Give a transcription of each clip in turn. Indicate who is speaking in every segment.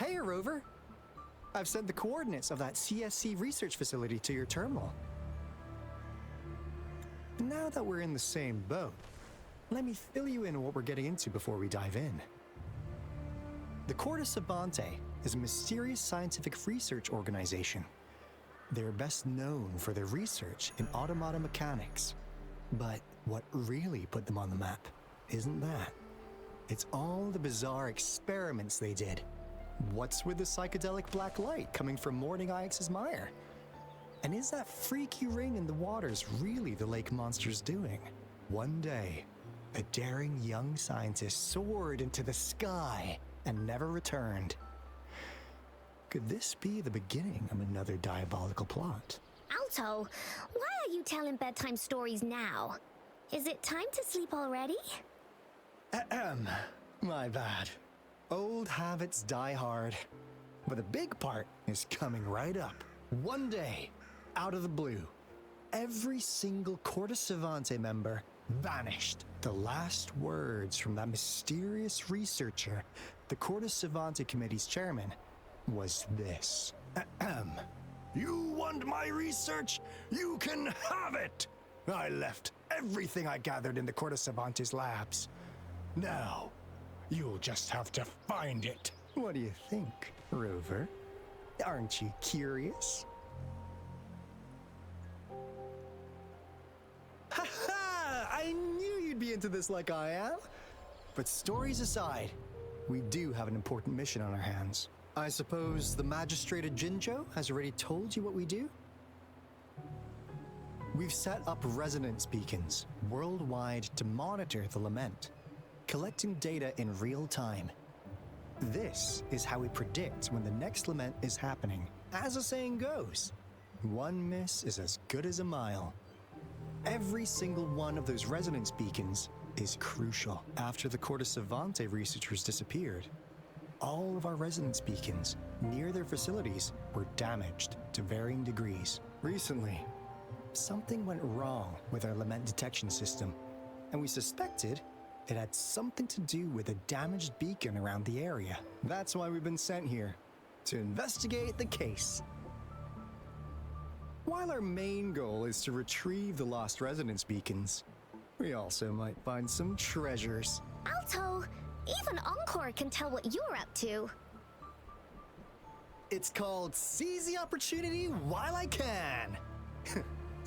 Speaker 1: Hey, Rover! I've sent the coordinates of that CSC research facility to your terminal. Now that we're in the same boat, let me fill you in on what we're getting into before we dive in. The Corda Savante is a mysterious scientific research organization. They're best known for their research in automata mechanics. But what really put them on the map isn't that. It's all the bizarre experiments they did. What's with the psychedelic black light coming from Morning Ix's mire? And is that freaky ring in the waters really the lake monster's doing? One day, a daring young scientist soared into the sky and never returned. Could this be the beginning of another diabolical plot?
Speaker 2: Alto, why are you telling bedtime stories now? Is it time to sleep already?
Speaker 1: Ahem. My bad. Old habits die hard. But the big part is coming right up. One day, out of the blue, every single Corda Savante member vanished. The last words from that mysterious researcher, the Corda Savante Committee's chairman, was this. Ahem. You want my research? You can have it! I left everything I gathered in the Corda Savante's labs. Now, you'll just have to find it. What do you think, Rover? Aren't you curious? Ha ha! I knew you'd be into this like I am. But stories aside, we do have an important mission on our hands. I suppose the Magistrate of Jinjo has already told you what we do? We've set up resonance beacons worldwide to monitor the lament, collecting data in real time. This is how we predict when the next lament is happening. As the saying goes, one miss is as good as a mile. Every single one of those resonance beacons is crucial. After the Corda Savante researchers disappeared, all of our resonance beacons near their facilities were damaged to varying degrees. Recently, something went wrong with our lament detection system, and we suspected it had something to do with a damaged beacon around the area. That's why we've been sent here, to investigate the case. While our main goal is to retrieve the lost resonance beacons, we also might find some treasures.
Speaker 2: Alto, even Encore can tell what you're up to.
Speaker 1: It's called Seize the Opportunity While I Can.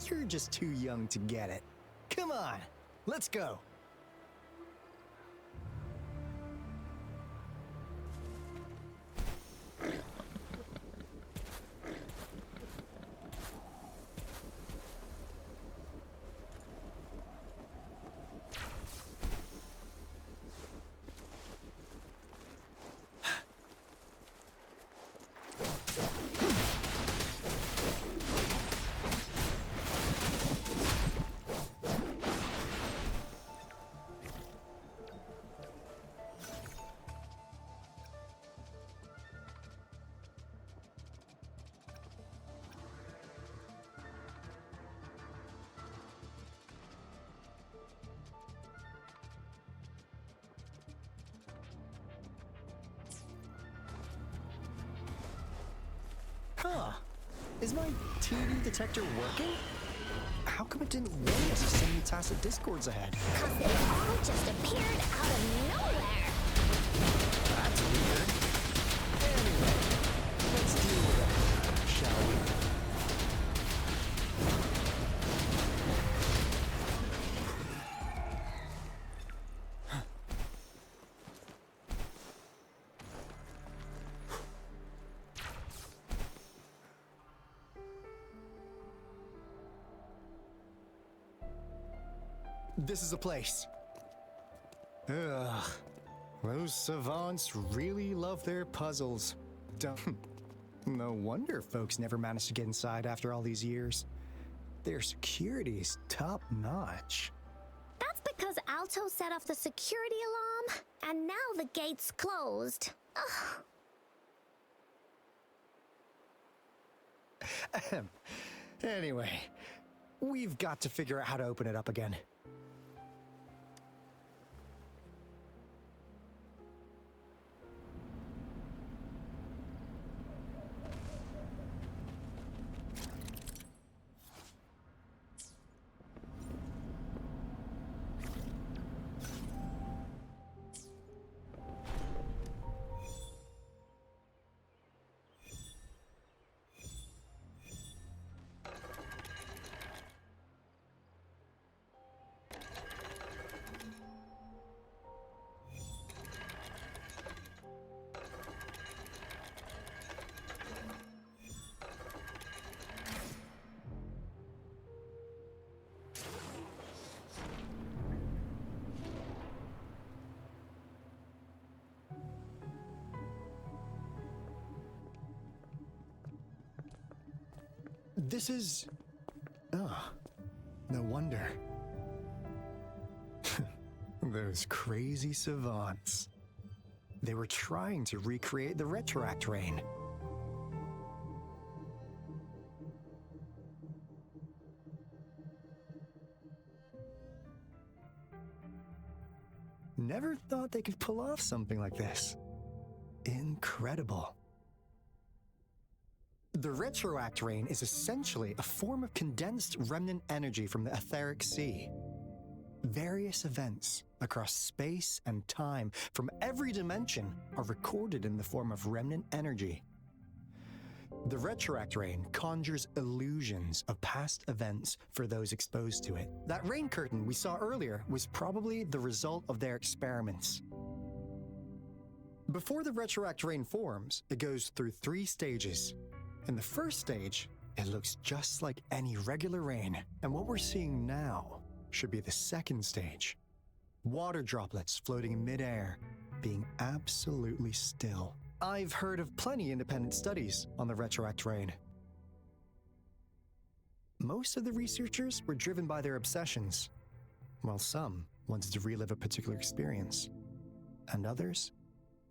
Speaker 1: You're just too young to get it. Come on, let's go. Huh. Is my TV detector working? How come it didn't warn us of so many tacit discords ahead?
Speaker 2: Cause they all just appeared out of nowhere.
Speaker 1: That's weird. Anyway, let's deal with it, shall we? This is the place. Ugh. Those savants really love their puzzles. No wonder folks never managed to get inside after all these years. Their security is top-notch.
Speaker 2: That's because Alto set off the security alarm, and now the gate's closed. Ugh.
Speaker 1: Anyway, we've got to figure out how to open it up again. This is... Oh, no wonder. Those crazy savants. They were trying to recreate the retroact rain. Never thought they could pull off something like this. Incredible. The retroact rain is essentially a form of condensed remnant energy from the etheric sea. Various events across space and time from every dimension are recorded in the form of remnant energy. The retroact rain conjures illusions of past events for those exposed to it. That rain curtain we saw earlier was probably the result of their experiments. Before the retroact rain forms, it goes through 3 stages. In the first stage, it looks just like any regular rain, and what we're seeing now should be the second stage. Water droplets floating in midair, being absolutely still. I've heard of plenty independent studies on the retroact rain. Most of the researchers were driven by their obsessions, while some wanted to relive a particular experience, and others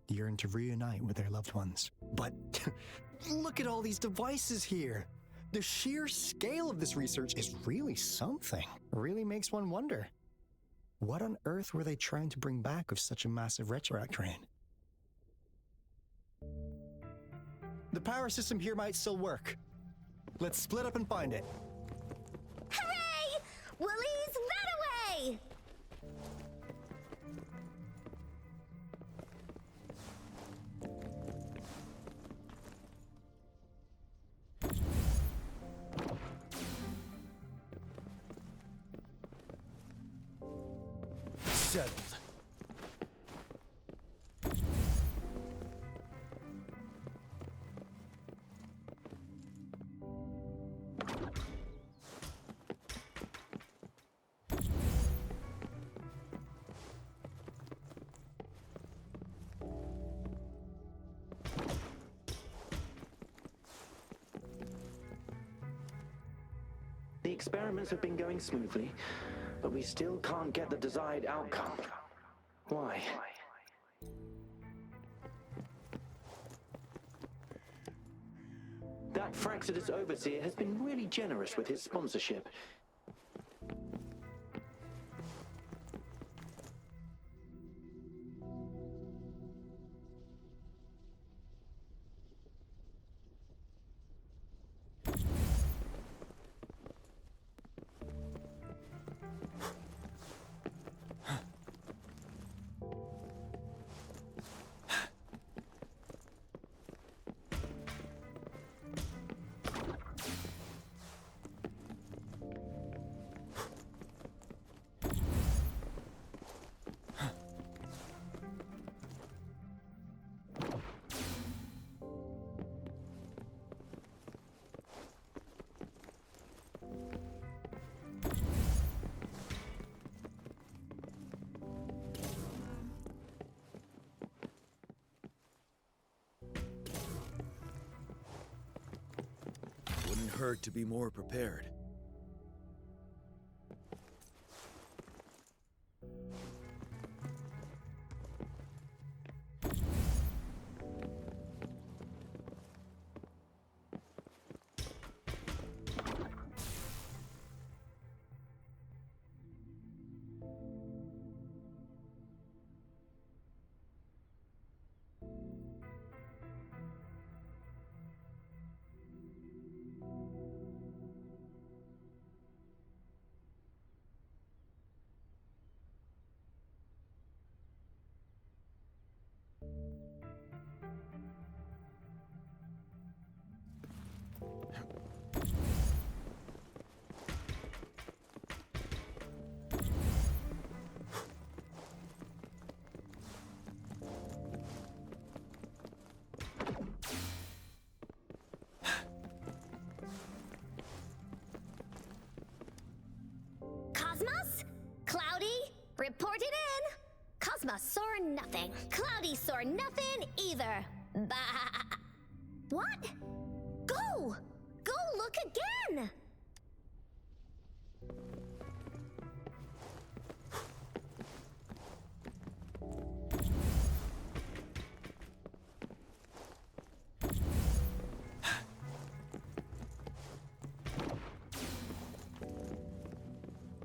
Speaker 1: yearned to reunite with their loved ones. But look at all these devices here! The sheer scale of this research is really something. It really makes one wonder. What on earth were they trying to bring back with such a massive retroact rain? The power system here might still work. Let's split up and find it.
Speaker 2: Hooray! Woolies that away!
Speaker 1: Settled.
Speaker 3: The experiments have been going smoothly, but we still can't get the desired outcome. Why? That Fraxidus overseer has been really generous with his sponsorship.
Speaker 4: Wouldn't hurt to be more prepared.
Speaker 2: Cosmos? Cloudy? Report it in! Cosmos saw nothing. Cloudy saw nothing either. Bah! What? Go! Go look Look again!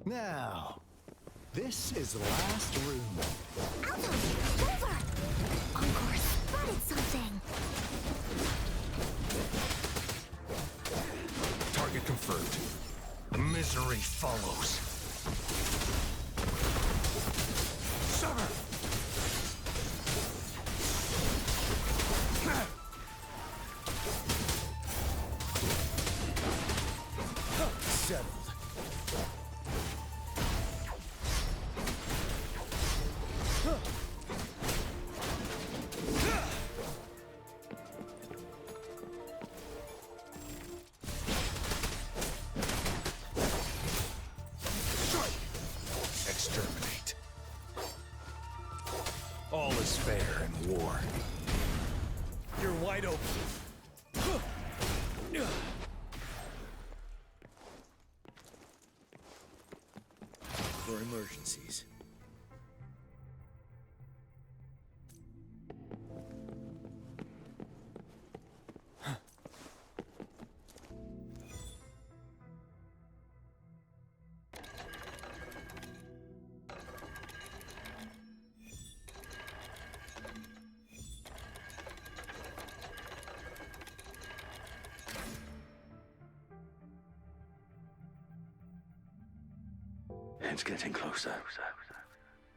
Speaker 1: Now, this is the last room.
Speaker 2: Alto! Over! Encore spotted something!
Speaker 5: Target confirmed. Misery follows. Summer!
Speaker 4: Settled.
Speaker 5: Exterminate. All is fair in war. You're wide open.
Speaker 4: For emergencies.
Speaker 3: It's getting closer.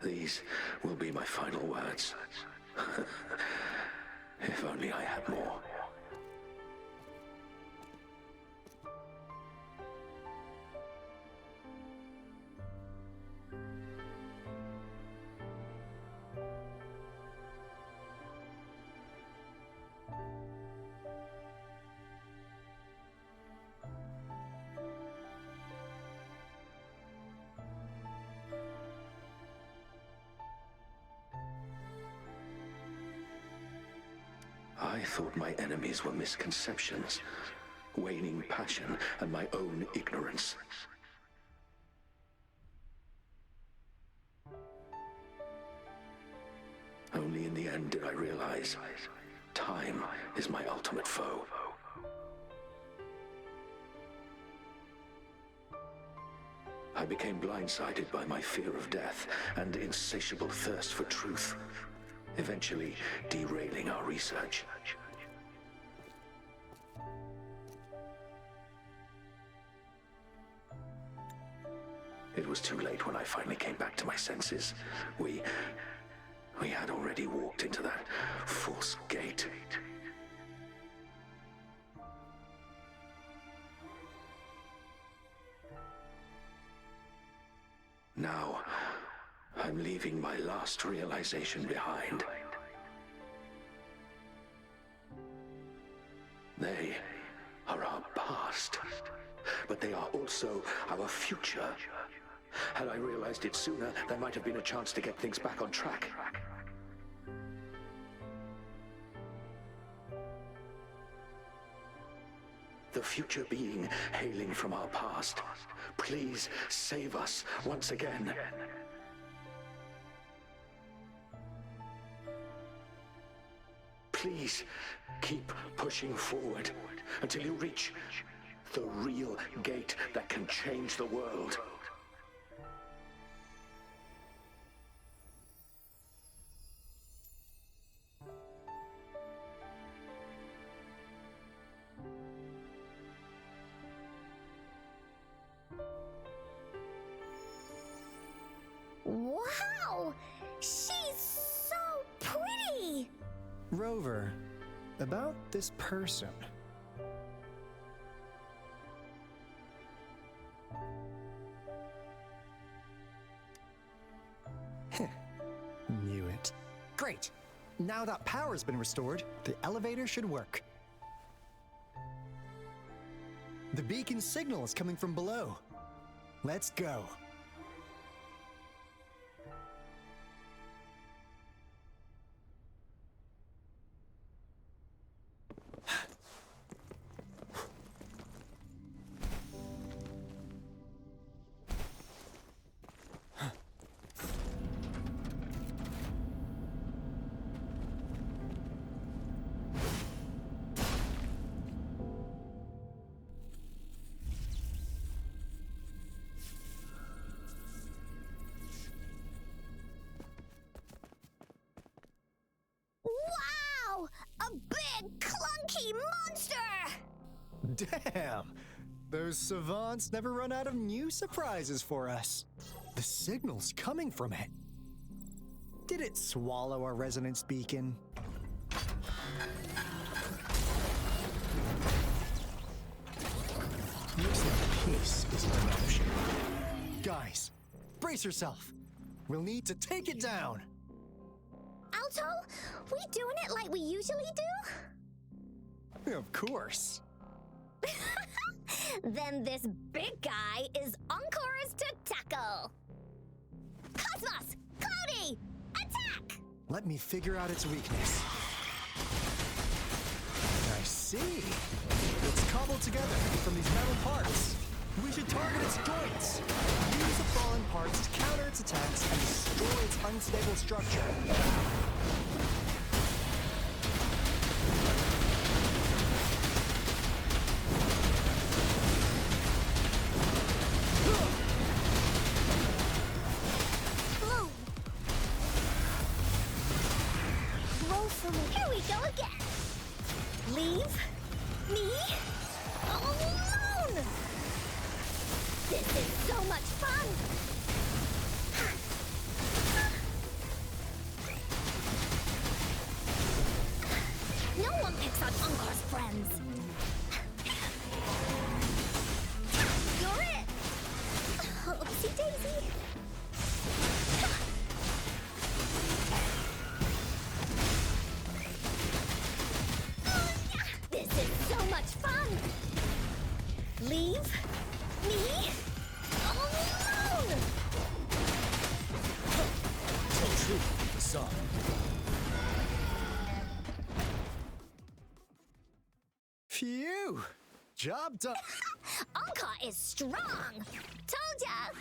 Speaker 3: These will be my final words. If only I had more. I thought my enemies were misconceptions, waning passion, and my own ignorance. Only in the end did I realize time is my ultimate foe. I became blindsided by my fear of death and insatiable thirst for truth, eventually derailing our research. It was too late when I finally came back to my senses. We had already walked into that false gate. Now, I'm leaving my last realization behind. They are our past, but they are also our future. Had I realized it sooner, there might have been a chance to get things back on track. The future being hailing from our past, please save us once again. Please keep pushing forward until you reach the real gate that can change the world.
Speaker 2: Wow! She's so pretty!
Speaker 1: Rover, about this person. Knew it. Great! Now that power's been restored, the elevator should work. The beacon signal is coming from below. Let's go.
Speaker 2: big, clunky monster!
Speaker 1: Damn! Those savants never run out of new surprises for us. The signal's coming from it. Did it swallow our resonance beacon? Looks like peace isn't an option. Guys, brace yourself. We'll need to take it down.
Speaker 2: Alto, we doing it like we usually do?
Speaker 1: Of course.
Speaker 2: Then this big guy is Encore's to tackle. Cosmos! Cloudy! Attack!
Speaker 1: Let me figure out its weakness. I see. It's cobbled together from these metal parts. We should target its joints. Use the fallen parts to counter its attacks and destroy its unstable structure.
Speaker 2: Boom! Roll for me. Here we go again. Leave me alone! This is so much fun! No one picks on Encore's friends. You're it! Oopsie daisy. This is so much fun! Leave me alone!
Speaker 5: Tell truth, son.
Speaker 1: Phew! Job done.
Speaker 2: Encore is strong! Told ya!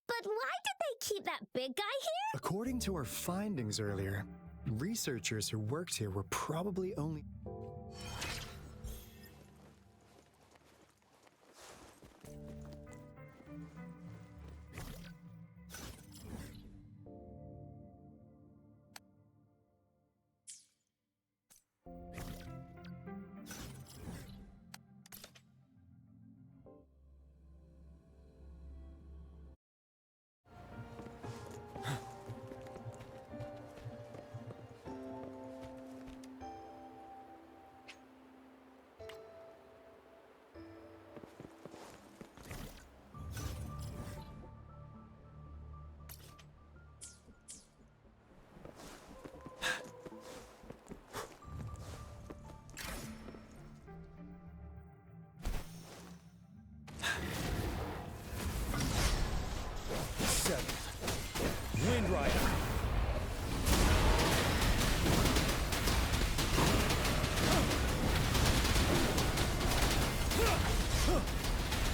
Speaker 2: But why did they keep that big guy here?
Speaker 1: According to our findings earlier, researchers who worked here were probably only...
Speaker 5: Wind Rider.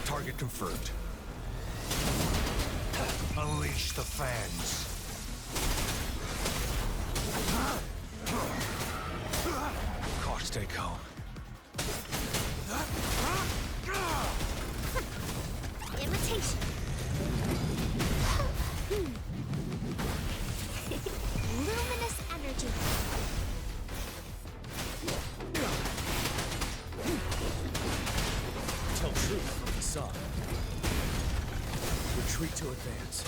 Speaker 6: Target confirmed. Unleash the fans. Cost take home.
Speaker 2: Imitation. Luminous energy.
Speaker 5: Tell truth from the sun. Retreat to advance.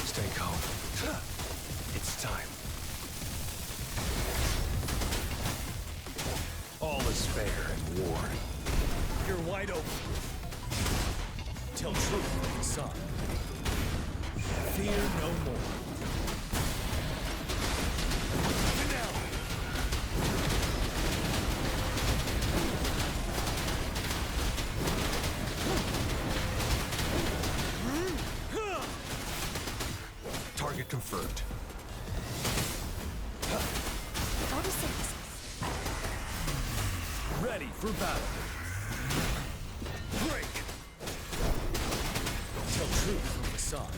Speaker 6: Stay calm. It's time. All is fair in war.
Speaker 5: You're wide open. Tell truth from the sun. Fear no more. Now!
Speaker 6: Target confirmed.
Speaker 2: 46.
Speaker 5: Ready for battle. Break! Tell truth from the sun.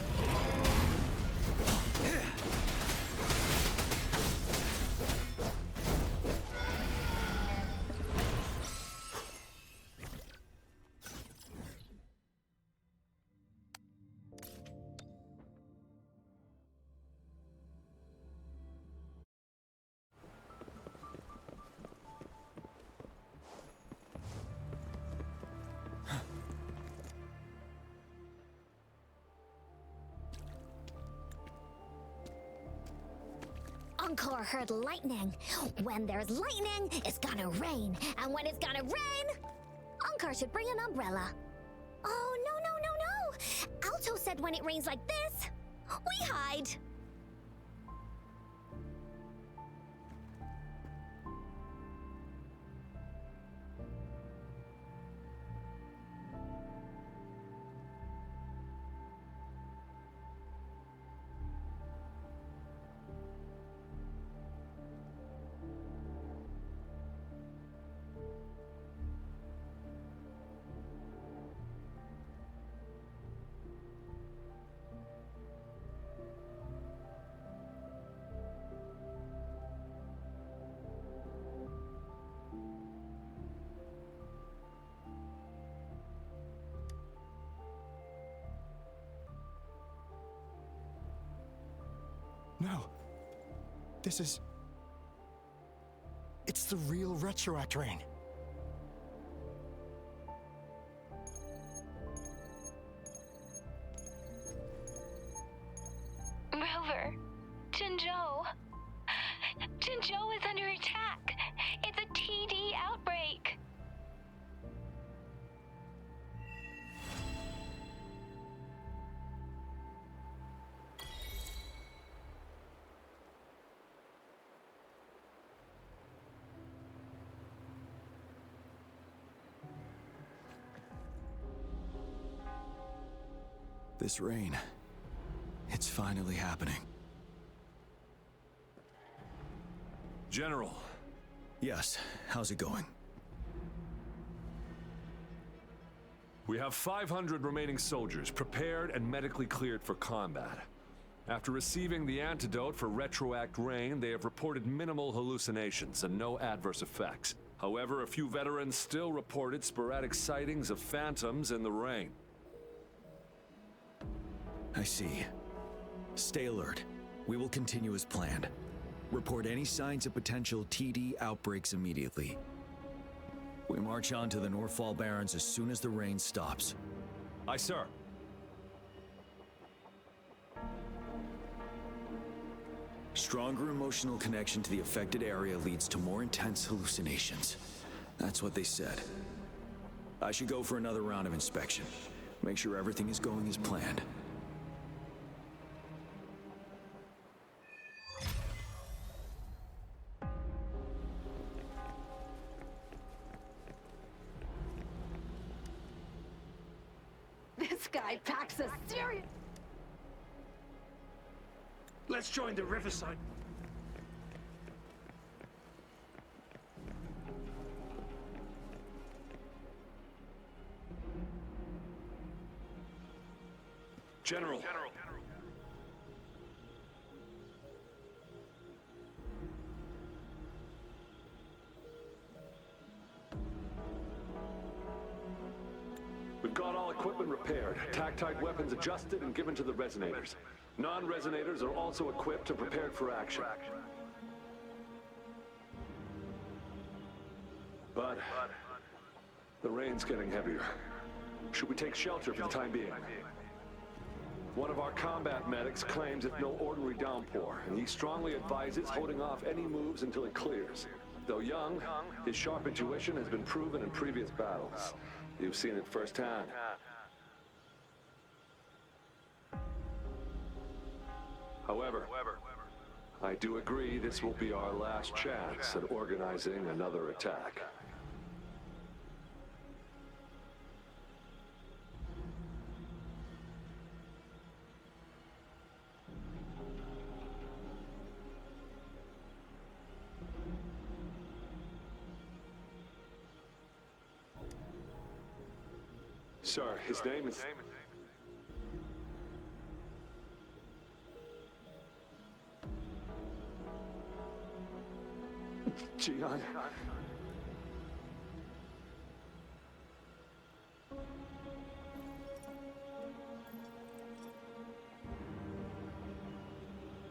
Speaker 2: Encore heard lightning. When there's lightning, it's gonna rain. And when it's gonna rain, Encore should bring an umbrella. Oh, no, no, no, no. Alto said when it rains like this, we hide.
Speaker 1: No. This is... It's the real Retroact rain.
Speaker 7: Rover, Jinzhou. Jinzhou is under attack. It's a TD outbreak.
Speaker 4: This rain, it's finally happening.
Speaker 5: General,
Speaker 4: Yes, how's it going?
Speaker 5: we have 500 remaining soldiers prepared and medically cleared for combat. After receiving the antidote for Retroact Rain, they have reported minimal hallucinations and no adverse effects. However, a few veterans still reported sporadic sightings of phantoms in the rain.
Speaker 4: I see. Stay alert. We will continue as planned. Report any signs of potential TD outbreaks immediately. We march on to the Northfall Barrens as soon as the rain stops.
Speaker 5: Aye, sir.
Speaker 4: Stronger emotional connection to the affected area leads to more intense hallucinations. That's what they said. I should go for another round of inspection. Make sure everything is going as planned.
Speaker 8: This guy packs a serious...
Speaker 3: Let's join the riverside.
Speaker 5: General. We've got all equipment repaired, tactite weapons adjusted and given to the resonators. Non-resonators are also equipped and prepared for action. But the rain's getting heavier. Should we take shelter for the time being? One of our combat medics claims it's no ordinary downpour, and he strongly advises holding off any moves until it clears. Though young, his sharp intuition has been proven in previous battles. You've seen it firsthand. However, I do agree this will be our last chance at organizing another attack. Sir, his name is... Jian.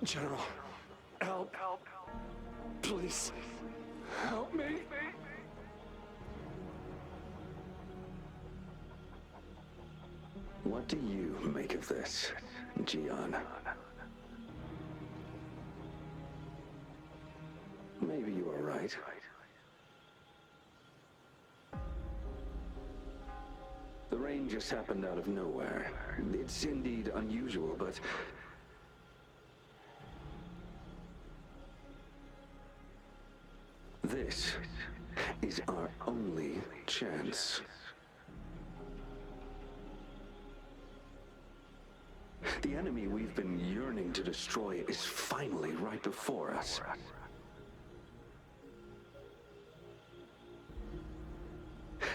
Speaker 5: General, help. Please, help me.
Speaker 3: What do you make of this, Jian? right. The rain just happened out of nowhere. It's indeed unusual, but... this is our only chance. The enemy we've been yearning to destroy is finally right before us.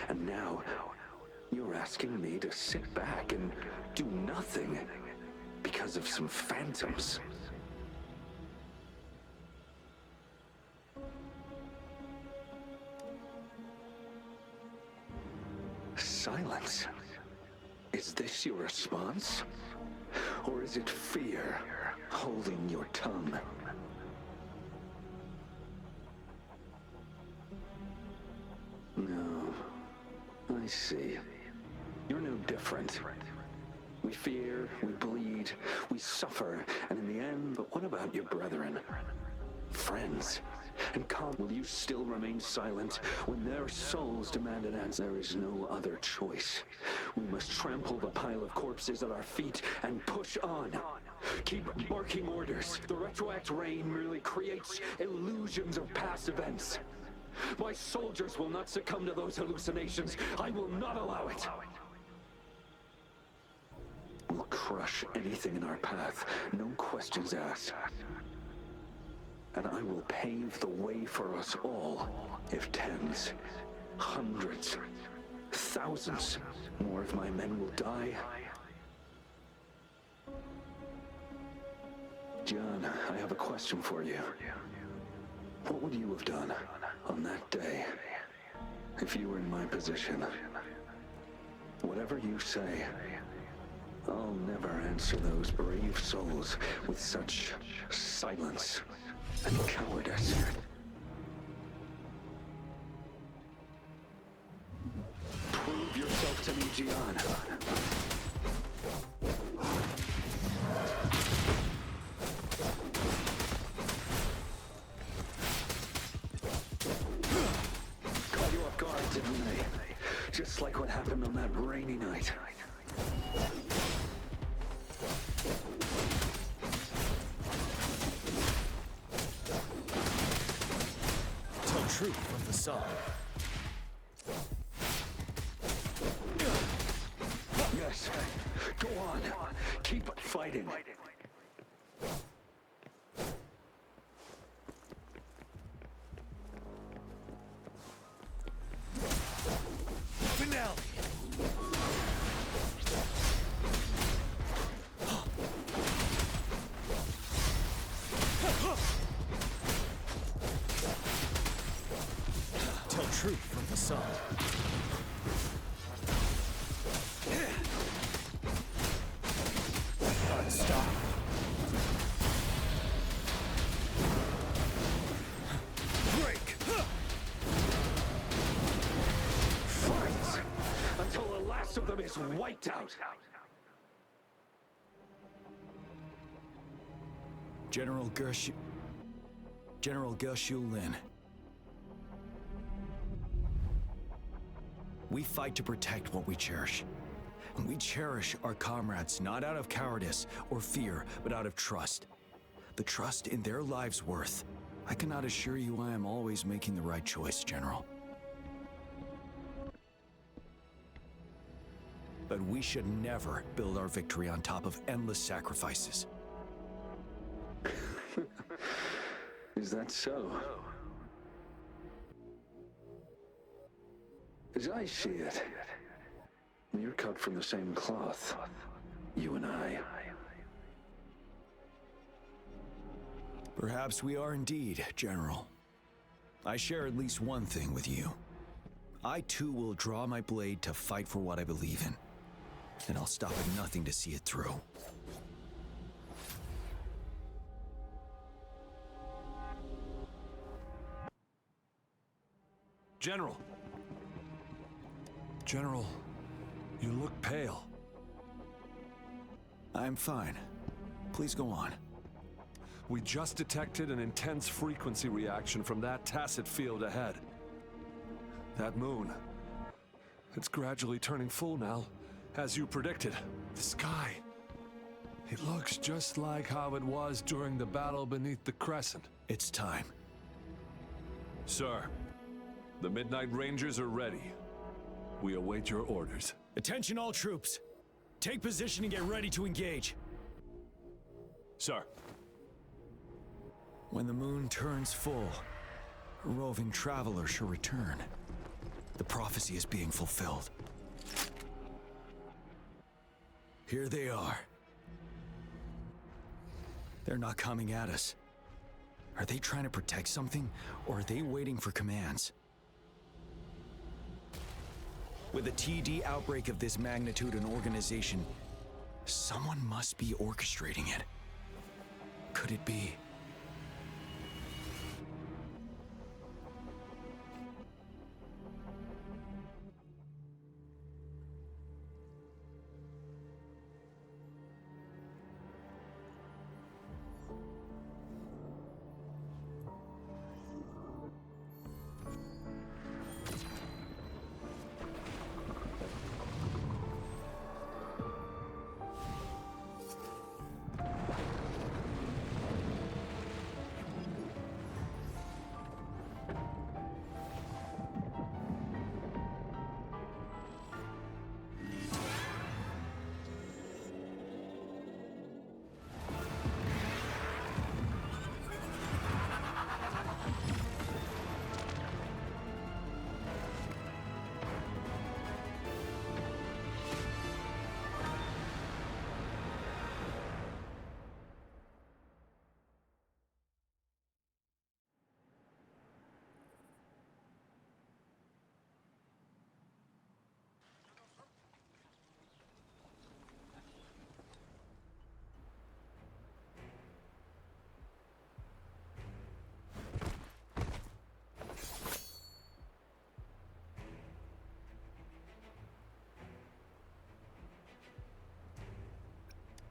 Speaker 3: And now, you're asking me to sit back and do nothing because of some phantoms. Silence. Is this your response? Or is it fear holding your tongue? No. I see. You're no different. We fear, we bleed, we suffer, and in the end, but what about your brethren? Friends? And will you still remain silent when their souls demand an answer? There is no other choice. We must trample the pile of corpses at our feet and push on. Keep barking orders. The retroact rain merely creates illusions of past events. My soldiers will not succumb to those hallucinations. I will not allow it. We'll crush anything in our path, no questions asked. And I will pave the way for us all, if tens, hundreds, thousands more of my men will die. John, I have a question for you. What would you have done on that day if you were in my position? Whatever you say, I'll never answer those brave souls with such silence and cowardice. Prove yourself to me, Gian. Caught you off guard, didn't they? Just like what happened on that rainy night.
Speaker 4: Truth from the sun.
Speaker 3: Yes, go on. Keep fighting.
Speaker 4: Finale. Tell truth from the sun. Stop. Break.
Speaker 3: Fight until the last of them is wiped out.
Speaker 4: General Gershu Lin. We fight to protect what we cherish. And we cherish our comrades not out of cowardice or fear, but out of trust. The trust in their lives' worth. I cannot assure you I am always making the right choice, General. But we should never build our victory on top of endless sacrifices.
Speaker 3: Is that so? As I see it, you're cut from the same cloth, you and I.
Speaker 4: Perhaps we are indeed, General. I share at least one thing with you. I too will draw my blade to fight for what I believe in. And I'll stop at nothing to see it through.
Speaker 5: General! General, you look pale.
Speaker 4: I'm fine. Please go on.
Speaker 5: We just detected an intense frequency reaction from that tacit field ahead. That moon. It's gradually turning full now, as you predicted. The sky. It looks just like how it was during the battle beneath the crescent.
Speaker 4: It's time.
Speaker 5: Sir, the Midnight Rangers are ready. We await your orders.
Speaker 4: Attention all troops. Take position and get ready to engage.
Speaker 5: Sir.
Speaker 4: When the moon turns full, a roving traveler shall return. The prophecy is being fulfilled. Here they are. They're not coming at us. Are they trying to protect something, or are they waiting for commands? With a TD outbreak of this magnitude and organization, someone must be orchestrating it. Could it be?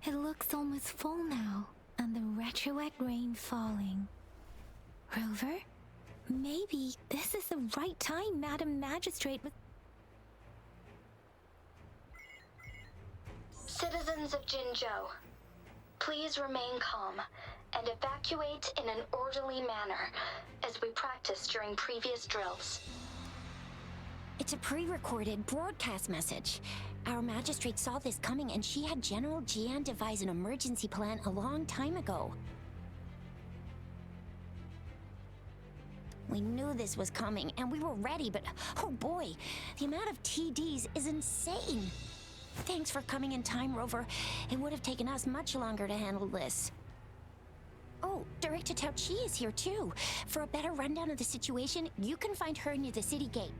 Speaker 9: It looks almost full now, and the retroact rain falling. Rover? Maybe this is the right time Madam Magistrate was...
Speaker 7: Citizens of Jinzhou, please remain calm and evacuate in an orderly manner as we practiced during previous drills.
Speaker 2: It's a pre-recorded broadcast message. Our magistrate saw this coming and she had General Jian devise an emergency plan a long time ago. We knew this was coming and we were ready, but oh boy, the amount of TDs is insane. Thanks for coming in time, Rover. It would have taken us much longer to handle this. Oh, Director Tao Chi is here too. For a better rundown of the situation, you can find her near the city gate.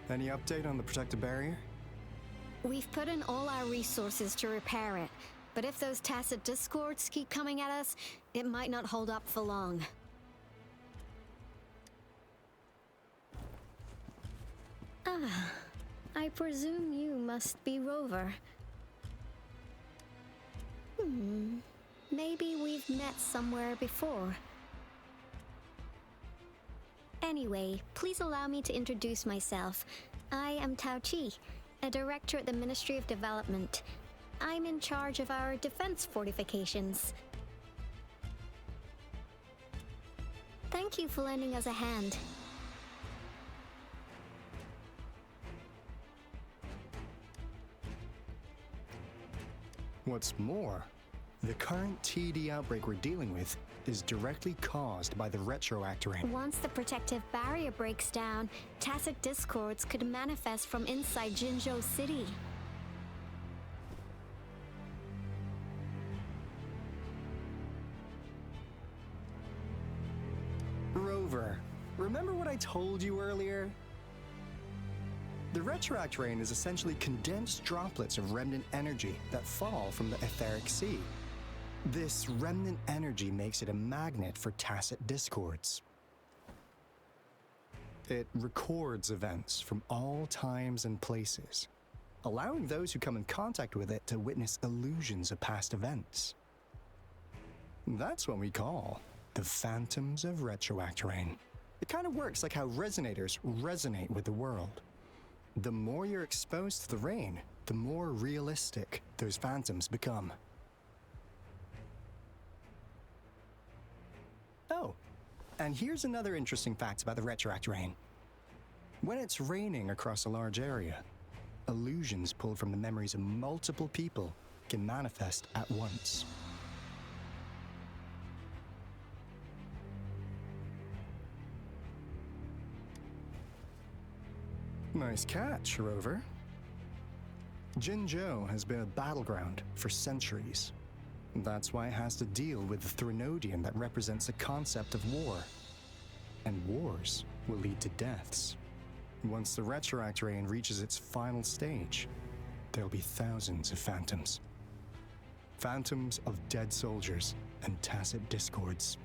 Speaker 1: Any update on the protective barrier?
Speaker 8: We've put in all our resources to repair it, but if those tacit discords keep coming at us, it might not hold up for long. Ah, I presume you must be Rover. Maybe we've met somewhere before. Anyway, please allow me to introduce myself. I am Tao Chi, a director at the Ministry of Development. I'm in charge of our defense fortifications. Thank you for lending us a hand.
Speaker 1: What's more, the current TD outbreak we're dealing with is directly caused by the retroactoring.
Speaker 8: Once the protective barrier breaks down, tacit discords could manifest from inside Jinzhou City.
Speaker 1: Rover, remember what I told you earlier? The retroact rain is essentially condensed droplets of remnant energy that fall from the etheric sea. This remnant energy makes it a magnet for tacit discords. It records events from all times and places, allowing those who come in contact with it to witness illusions of past events. That's what we call the phantoms of retroact rain. It kind of works like how resonators resonate with the world. The more you're exposed to the rain, the more realistic those phantoms become. Oh, and here's another interesting fact about the retroact rain. When it's raining across a large area, illusions pulled from the memories of multiple people can manifest at once. Nice catch, Rover. Jinzhou has been a battleground for centuries. That's why it has to deal with the Threnodian that represents the concept of war. And wars will lead to deaths. Once the retroact rain reaches its final stage, there'll be thousands of phantoms. Phantoms of dead soldiers and tacit discords.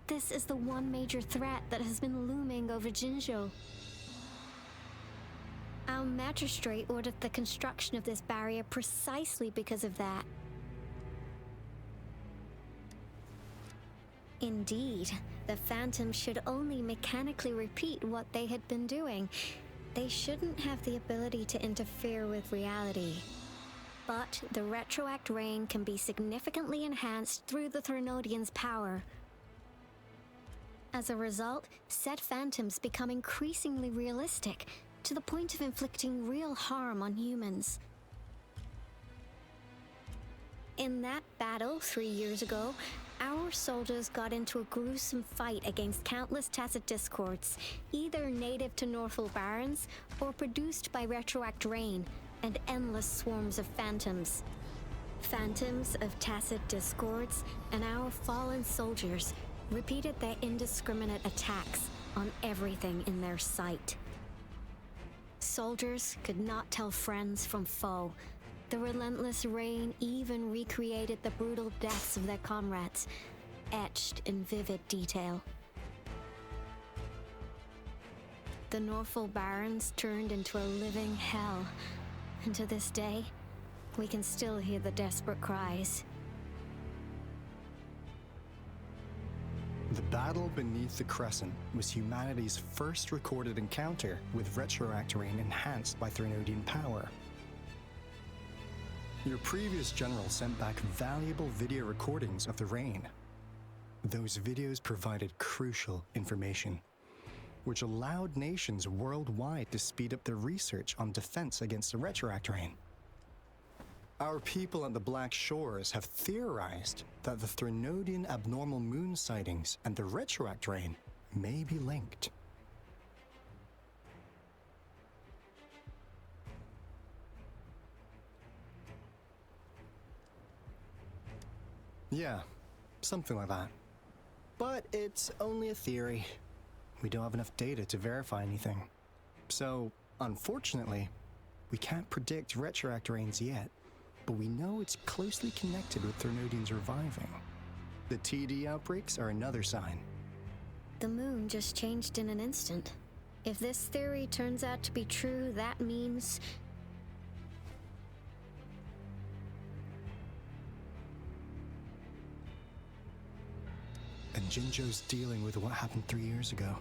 Speaker 8: This is the one major threat that has been looming over Jinzhou. Our magistrate ordered the construction of this barrier precisely because of that. Indeed, the Phantoms should only mechanically repeat what they had been doing. They shouldn't have the ability to interfere with reality. But the retroact rain can be significantly enhanced through the Threnodian's power. As a result, said Phantoms become increasingly realistic, to the point of inflicting real harm on humans. In that battle 3 years ago, our soldiers got into a gruesome fight against countless tacit discords, either native to Northwell Barrens or produced by retroact rain and endless swarms of phantoms. Phantoms of tacit discords and our fallen soldiers repeated their indiscriminate attacks on everything in their sight. Soldiers could not tell friends from foe. The relentless rain even recreated the brutal deaths of their comrades, etched in vivid detail. The Northwell Barrens turned into a living hell, and to this day, we can still hear the desperate cries.
Speaker 1: The battle beneath the Crescent was humanity's first recorded encounter with retroact rain enhanced by Threnodian power. Your previous general sent back valuable video recordings of the rain. Those videos provided crucial information, which allowed nations worldwide to speed up their research on defense against the retroact rain. Our people at the Black Shores have theorized that the Threnodian abnormal moon sightings and the retroact rain may be linked. Yeah, something like that. But it's only a theory. We don't have enough data to verify anything. So, unfortunately, we can't predict retroact rains yet. But we know it's closely connected with Threnodians reviving. The TD outbreaks are another sign.
Speaker 8: The moon just changed in an instant. If this theory turns out to be true, that means...
Speaker 1: And Jinzhou's dealing with what happened 3 years ago.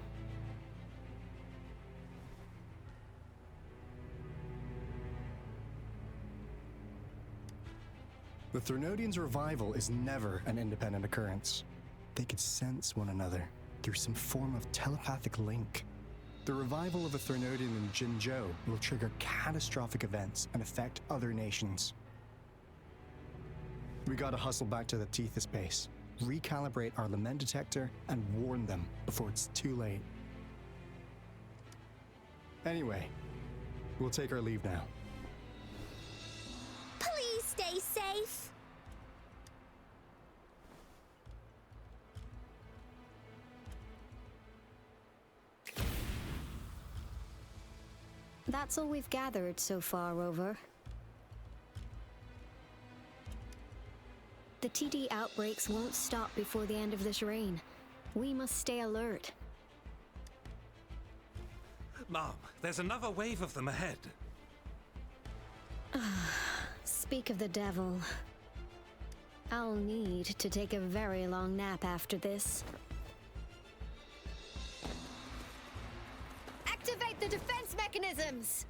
Speaker 1: The Threnodians' revival is never an independent occurrence. They could sense one another through some form of telepathic link. The revival of a Threnodian in Jinzhou will trigger catastrophic events and affect other nations. We gotta hustle back to the Tethys base, recalibrate our lament detector, and warn them before it's too late. Anyway, we'll take our leave now.
Speaker 2: Please stay safe.
Speaker 8: That's all we've gathered so far, Rover. The TD outbreaks won't stop before the end of this reign. We must stay alert.
Speaker 6: Mom, there's another wave of them ahead.
Speaker 8: Speak of the devil. I'll need to take a very long nap after this. Activate the defense mechanisms!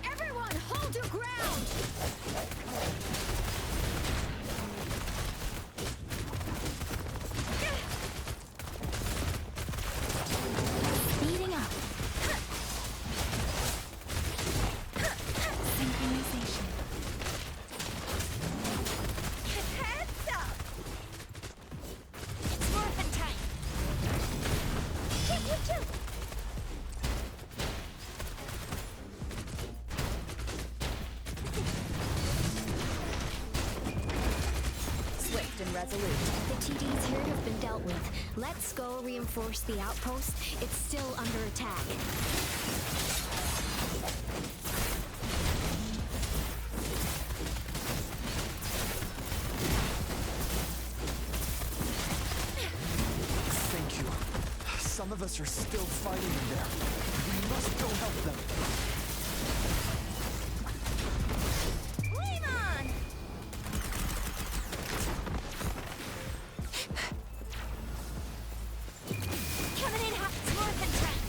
Speaker 8: Everyone, hold your ground!
Speaker 9: Speeding up. Synchronization.
Speaker 2: Heads up! It's morphin' time! Choo! Swift and resolute.
Speaker 8: The TDs here have been dealt with. Let's go reinforce the outpost. It's still under attack.
Speaker 10: Thank you. Some of us are still fighting in there. We must go help them.
Speaker 2: Flame on! Coming in hot, it's morphin' time!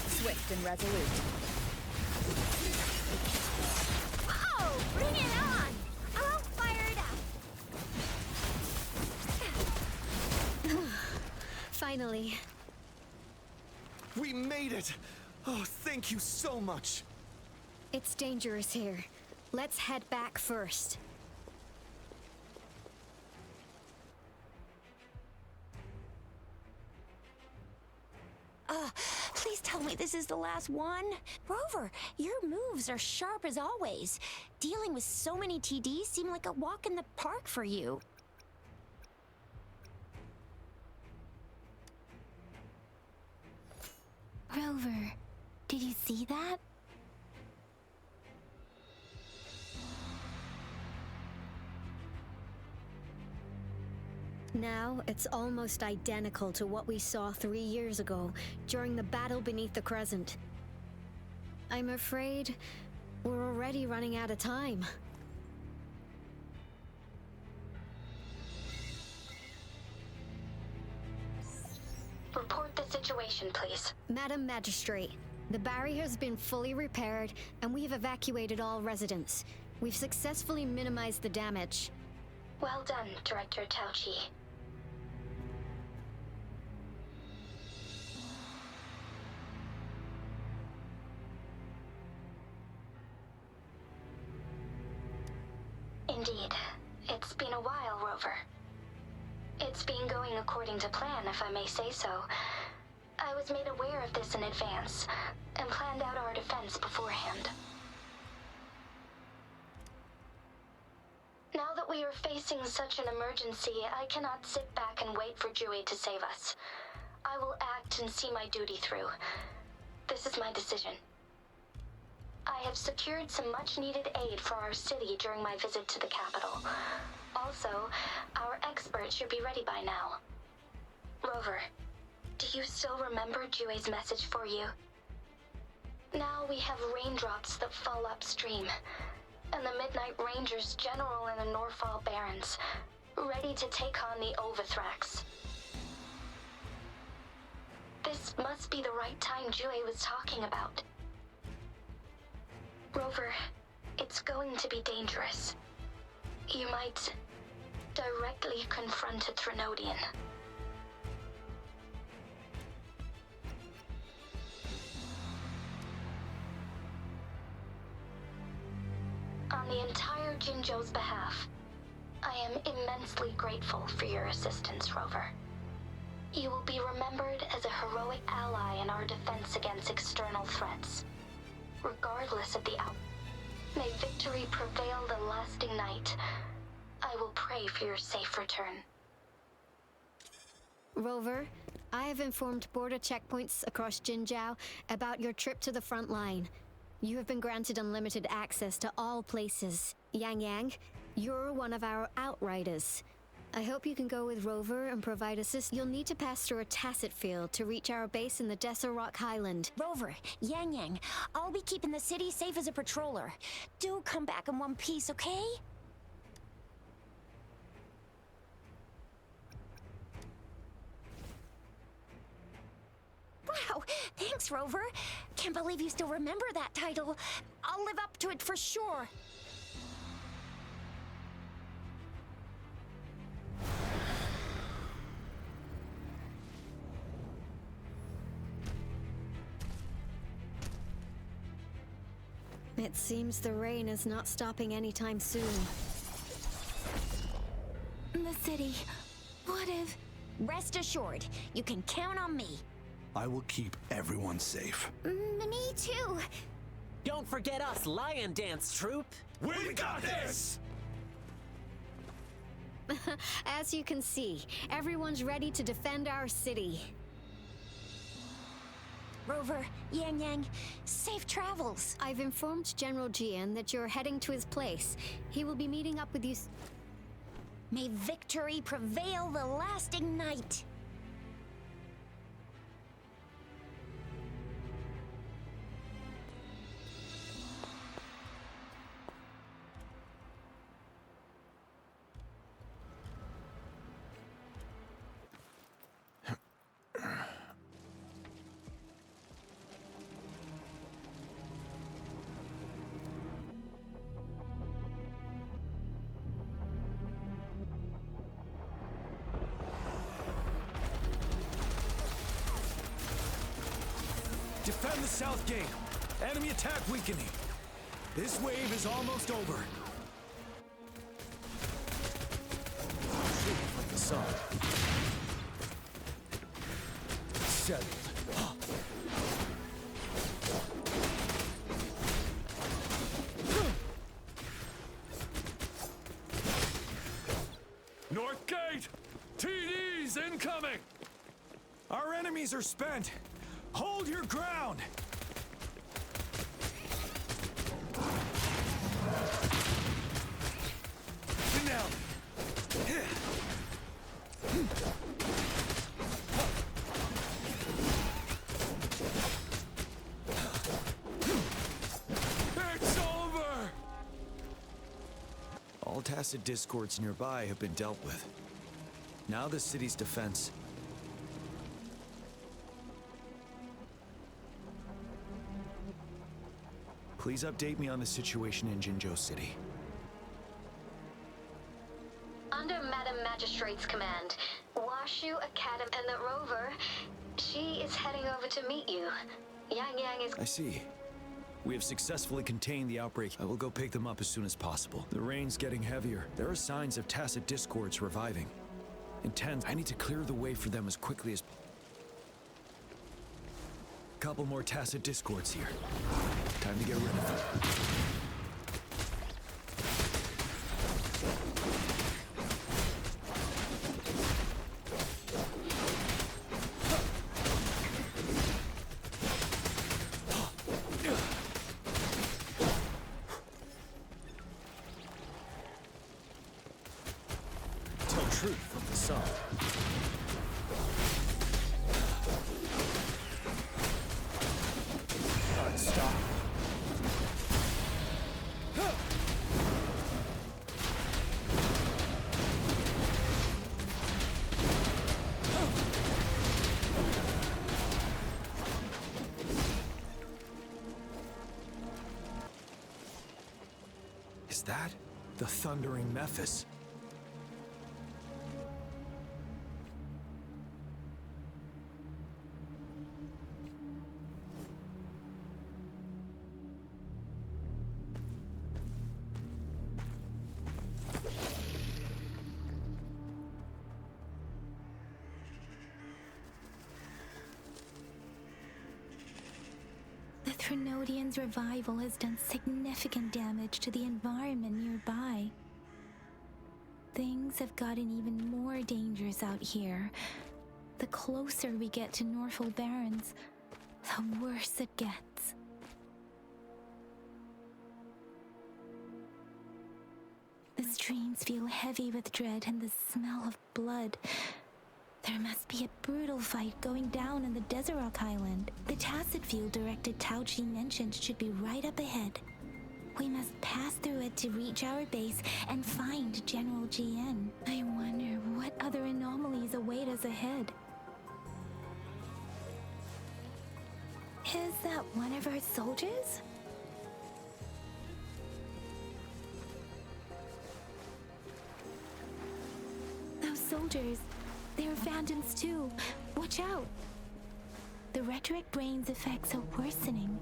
Speaker 2: Swift and resolute. Oh, bring it on! I'm all fired up!
Speaker 8: Finally.
Speaker 10: We made it! Oh, thank you so much!
Speaker 8: It's dangerous here. Let's head back first.
Speaker 11: Please tell me this is the last one. Rover, your moves are sharp as always. Dealing with so many TDs seem like a walk in the park for you.
Speaker 9: Rover, did you see that?
Speaker 8: Now, it's almost identical to what we saw 3 years ago, during the battle beneath the Crescent. I'm afraid we're already running out of time.
Speaker 7: Report the situation, please.
Speaker 8: Madam Magistrate, the barrier has been fully repaired, and we've evacuated all residents. We've successfully minimized the damage.
Speaker 7: Well done, Director Tauchi. Indeed. It's been a while, Rover. It's been going according to plan, if I may say so. I was made aware of this in advance, and planned out our defense beforehand. Now that we are facing such an emergency, I cannot sit back and wait for Dewey to save us. I will act and see my duty through. This is my decision. I have secured some much-needed aid for our city during my visit to the capital. Also, our experts should be ready by now. Rover, do you still remember Dewey's message for you? Now we have raindrops that fall upstream, and the Midnight Rangers general in the Norfall Barrens, ready to take on the Overthrax. This must be the right time Dewey was talking about. Rover, it's going to be dangerous. You might directly confront a Trinodian. On the entire Jinzhou's behalf, I am immensely grateful for your assistance, Rover. You will be remembered as a heroic ally in our defense against external threats. Regardless of the outcome, may victory prevail the lasting night. I will pray for your safe return.
Speaker 8: Rover, I have informed border checkpoints across Jinzhou about your trip to the front line. You have been granted unlimited access to all places. Yang Yang, you're one of our outriders. I hope you can go with Rover and provide assist. You'll need to pass through a tacit field to reach our base in the Desert Rock Highland.
Speaker 11: Rover, Yang Yang, I'll be keeping the city safe as a patroller. Do come back in one piece, okay? Wow, thanks, Rover. Can't believe you still remember that title. I'll live up to it for sure.
Speaker 8: It seems the rain is not stopping anytime soon.
Speaker 9: The city. What if...
Speaker 11: Rest assured, you can count on me.
Speaker 10: I will keep everyone safe.
Speaker 11: Me too.
Speaker 12: Don't forget us, Lion Dance Troupe.
Speaker 10: We got this!
Speaker 8: As you can see, everyone's ready to defend our city.
Speaker 11: Rover, Yang Yang, safe travels.
Speaker 8: I've informed General Jian that you're heading to his place. He will be meeting up with you.
Speaker 11: May victory prevail the lasting night.
Speaker 4: Defend the south gate. Enemy attack weakening. This wave is almost over. Shoot like the sun. Settled.
Speaker 5: North Gate! TDs incoming!
Speaker 4: Our enemies are spent. Hold your ground! Now!
Speaker 5: It's over!
Speaker 4: All tacit discords nearby have been dealt with. Now the city's defense. Please update me on the situation in Jinzhou City.
Speaker 7: Under Madam Magistrate's command, Washu Academy and the Rover, she is heading over to meet you. Yang Yang is...
Speaker 4: I see. We have successfully contained the outbreak. I will go pick them up as soon as possible. The rain's getting heavier. There are signs of tacit discords reviving. Intense. I need to clear the way for them as quickly as... Couple more tacit discords here. Time to get rid of them. Tell truth from the sun. Stop. Is that the thundering Mephis?
Speaker 9: Trinodian's revival has done significant damage to the environment nearby. Things have gotten even more dangerous out here. The closer we get to Norfolk Barrens, the worse it gets. The streams feel heavy with dread and the smell of blood. There must be a brutal fight going down in the Desert Rock Island. The Tacit field-directed Tao Chi mentioned should be right up ahead. We must pass through it to reach our base and find General GN. I wonder what other anomalies await us ahead. Is that one of our soldiers? Those soldiers, they're phantoms too. Watch out! The retroact brain's effects are worsening.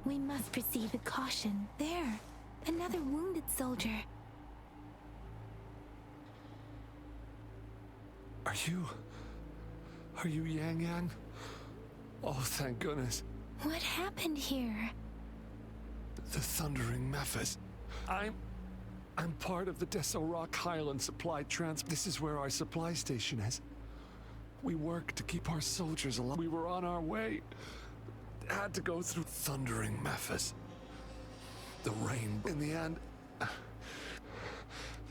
Speaker 9: We must proceed with caution. There, another wounded soldier.
Speaker 5: Are you Yang Yang? Oh, thank goodness.
Speaker 9: What happened here?
Speaker 5: The Thundering Memphis. I'm part of the Desert Rock Highland Supply This is where our supply station is. We work to keep our soldiers alive. We were on our way. Had to go through Thundering Memphis. The rain. In the end,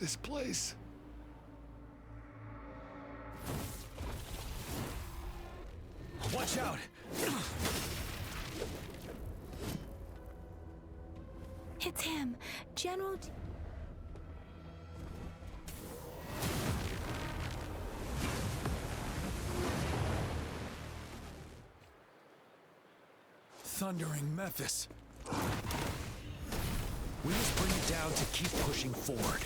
Speaker 5: this place.
Speaker 4: Watch out!
Speaker 9: It's him, General...
Speaker 4: Thundering Memphis. We must bring it down to keep pushing forward.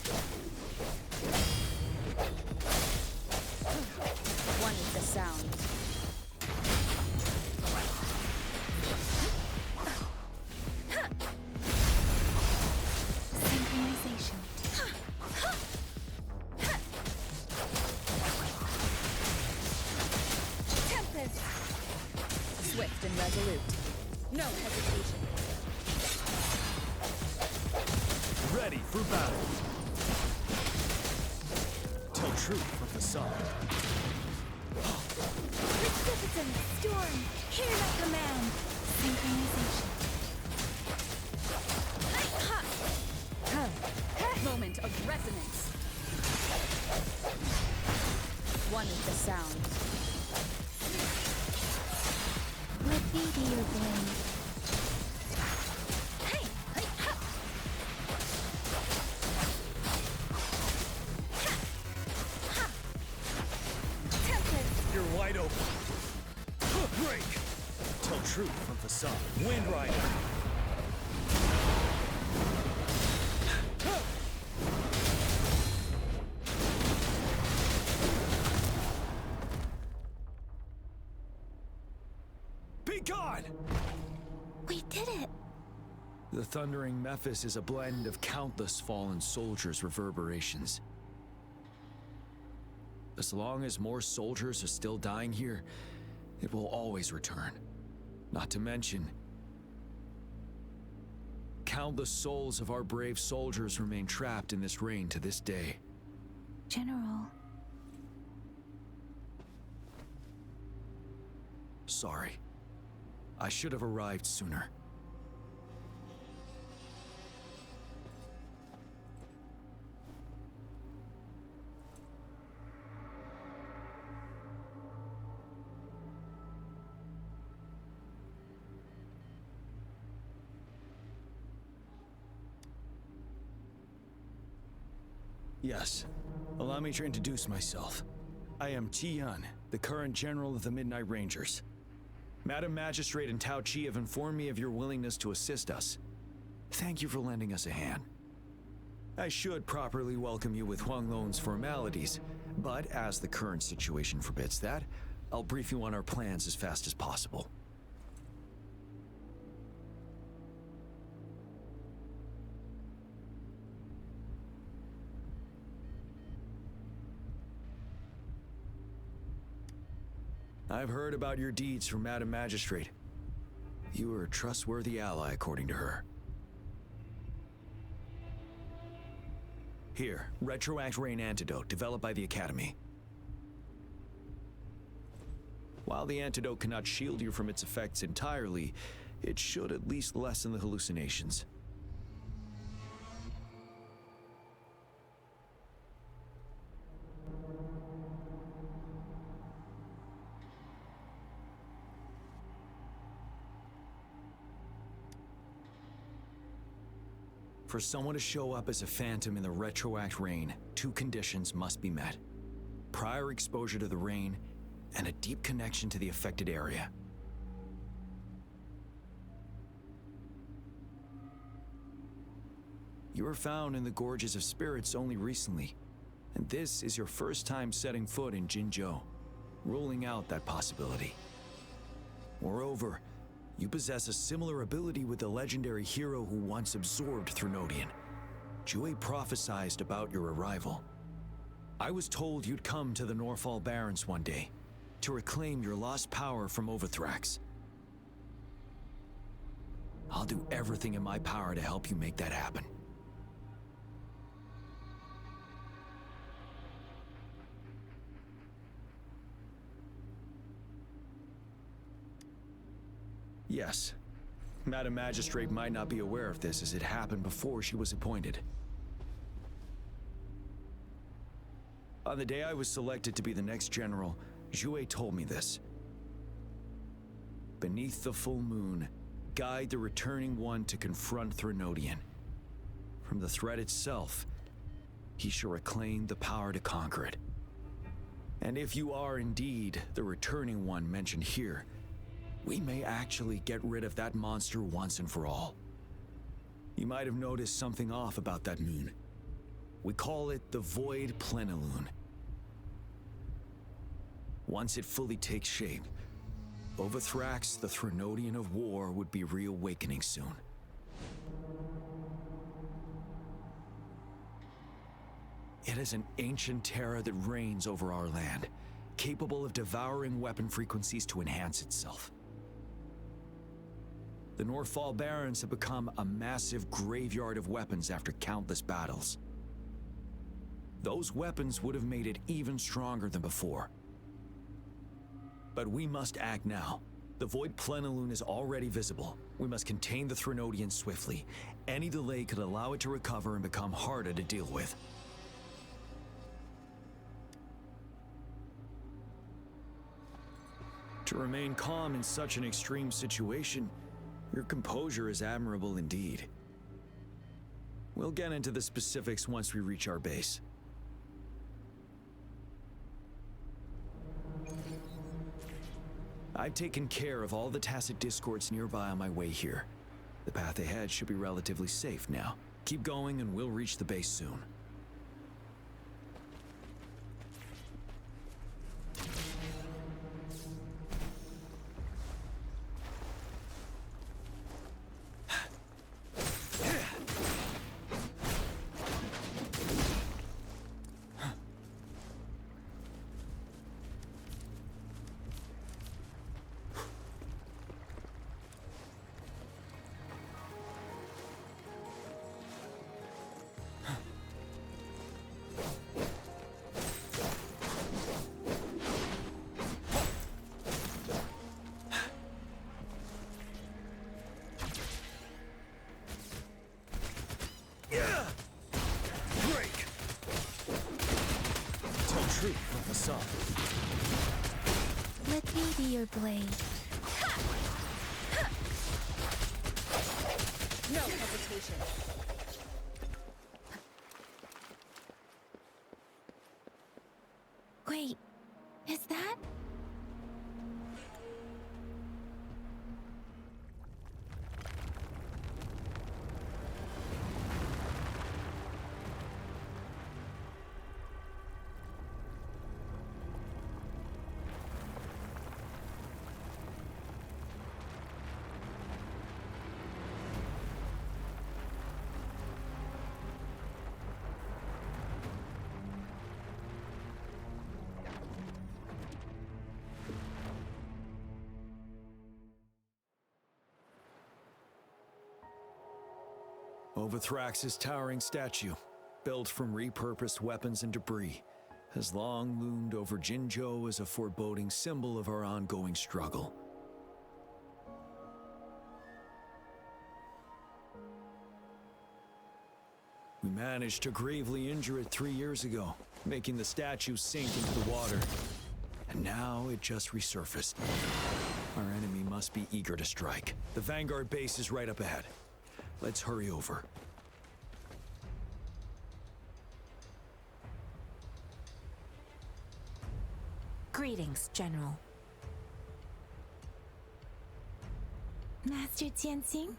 Speaker 13: One is the sound.
Speaker 9: Synchronization.
Speaker 13: Tempest! Swift and resolute. No hesitation.
Speaker 4: Ready for battle. Tell truth from facade.
Speaker 9: Precipitant, storm, hear my command. Synchronization.
Speaker 13: Moment of resonance. One is the sound.
Speaker 9: Let me be your blade.
Speaker 4: You're wide open. Break. Tell truth from facade. Wind Rider. Be gone!
Speaker 9: We did it!
Speaker 4: The Thundering Memphis is a blend of countless fallen soldiers' reverberations. As long as more soldiers are still dying here, it will always return. Not to mention, countless souls of our brave soldiers remain trapped in this rain to this day.
Speaker 9: General.
Speaker 4: Sorry. I should have arrived sooner. Yes. Allow me to introduce myself. I am Tian, the current General of the Midnight Rangers. Madam Magistrate and Tao Chi have informed me of your willingness to assist us. Thank you for lending us a hand. I should properly welcome you with Huang Lon's formalities, but as the current situation forbids that, I'll brief you on our plans as fast as possible. I've heard about your deeds from Madam Magistrate. You were a trustworthy ally, according to her. Here, Retroact Rain Antidote, developed by the Academy. While the antidote cannot shield you from its effects entirely, it should at least lessen the hallucinations. For someone to show up as a phantom in the Retroact Rain, 2 conditions must be met. Prior exposure to the rain, and a deep connection to the affected area. You were found in the Gorges of Spirits only recently, and this is your first time setting foot in Jinzhou, ruling out that possibility. Moreover, you possess a similar ability with the legendary hero who once absorbed Threnodian. Jue prophesied about your arrival. I was told you'd come to the Norfall Barrens one day, to reclaim your lost power from Overthrax. I'll do everything in my power to help you make that happen. Yes. Madam Magistrate might not be aware of this as it happened before she was appointed. On the day I was selected to be the next general, Jue told me this. Beneath the full moon, guide the returning one to confront Threnodian. From the threat itself, he shall reclaim the power to conquer it. And if you are indeed the returning one mentioned here, we may actually get rid of that monster once and for all. You might have noticed something off about that moon. We call it the Void Plenilune. Once it fully takes shape, Overthrax, the Threnodian of War, would be reawakening soon. It is an ancient terror that reigns over our land, capable of devouring weapon frequencies to enhance itself. The Norfall Barrens have become a massive graveyard of weapons after countless battles. Those weapons would have made it even stronger than before. But we must act now. The Void Plenilune is already visible. We must contain the Threnodian swiftly. Any delay could allow it to recover and become harder to deal with. To remain calm in such an extreme situation, your composure is admirable indeed. We'll get into the specifics once we reach our base. I've taken care of all the tacit discords nearby on my way here. The path ahead should be relatively safe now. Keep going and we'll reach the base soon.
Speaker 9: Let me be your blade.
Speaker 13: No hesitation.
Speaker 9: Wait, is that?
Speaker 4: Overthrax's towering statue, built from repurposed weapons and debris, has long loomed over Jinzhou as a foreboding symbol of our ongoing struggle. We managed to gravely injure it 3 years ago, making the statue sink into the water. And now it just resurfaced. Our enemy must be eager to strike. The Vanguard base is right up ahead. Let's hurry over.
Speaker 11: Greetings, General.
Speaker 9: Master Jianxing?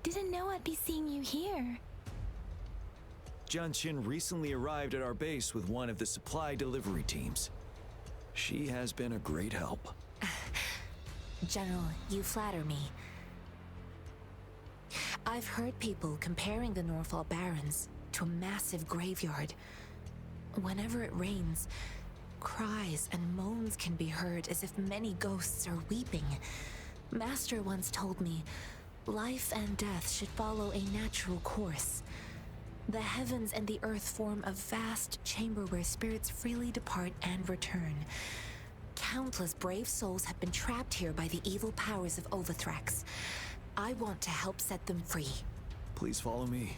Speaker 9: Didn't know I'd be seeing you here.
Speaker 4: Jianqin recently arrived at our base with one of the supply delivery teams. She has been a great help.
Speaker 11: General, you flatter me. I've heard people comparing the Norfall Barrens to a massive graveyard. Whenever it rains, cries and moans can be heard as if many ghosts are weeping. Master once told me, life and death should follow a natural course. The heavens and the earth form a vast chamber where spirits freely depart and return. Countless brave souls have been trapped here by the evil powers of Overthrax. I want to help set them free.
Speaker 4: Please follow me.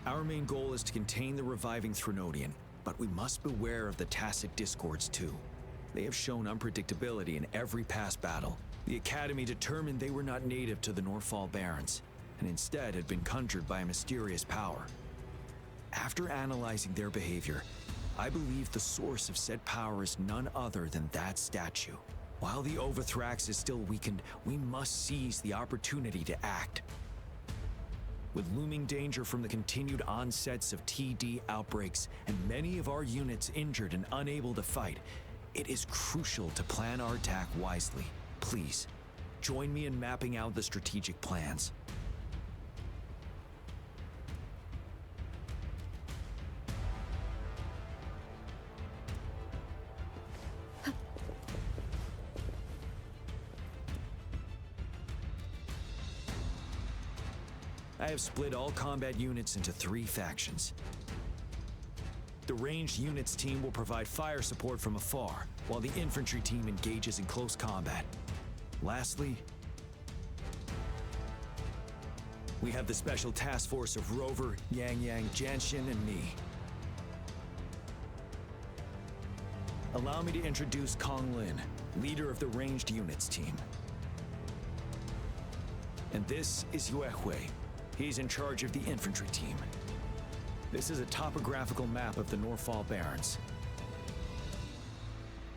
Speaker 4: Our main goal is to contain the reviving Threnodian, but we must beware of the Tacit Discords too. They have shown unpredictability in every past battle. The Academy determined they were not native to the Norfall Barrens, and instead had been conjured by a mysterious power. After analyzing their behavior, I believe the source of said power is none other than that statue. While the Overthrax is still weakened, we must seize the opportunity to act. With looming danger from the continued onsets of TD outbreaks and many of our units injured and unable to fight, it is crucial to plan our attack wisely. Please, join me in mapping out the strategic plans. I have split all combat units into 3 factions. The ranged units team will provide fire support from afar, while the infantry team engages in close combat. Lastly, we have the special task force of Rover, Yang, Jianxin, and me. Allow me to introduce Kong Lin, leader of the ranged units team. And this is Yue Hui. He's in charge of the infantry team. This is a topographical map of the Norfall Barrens.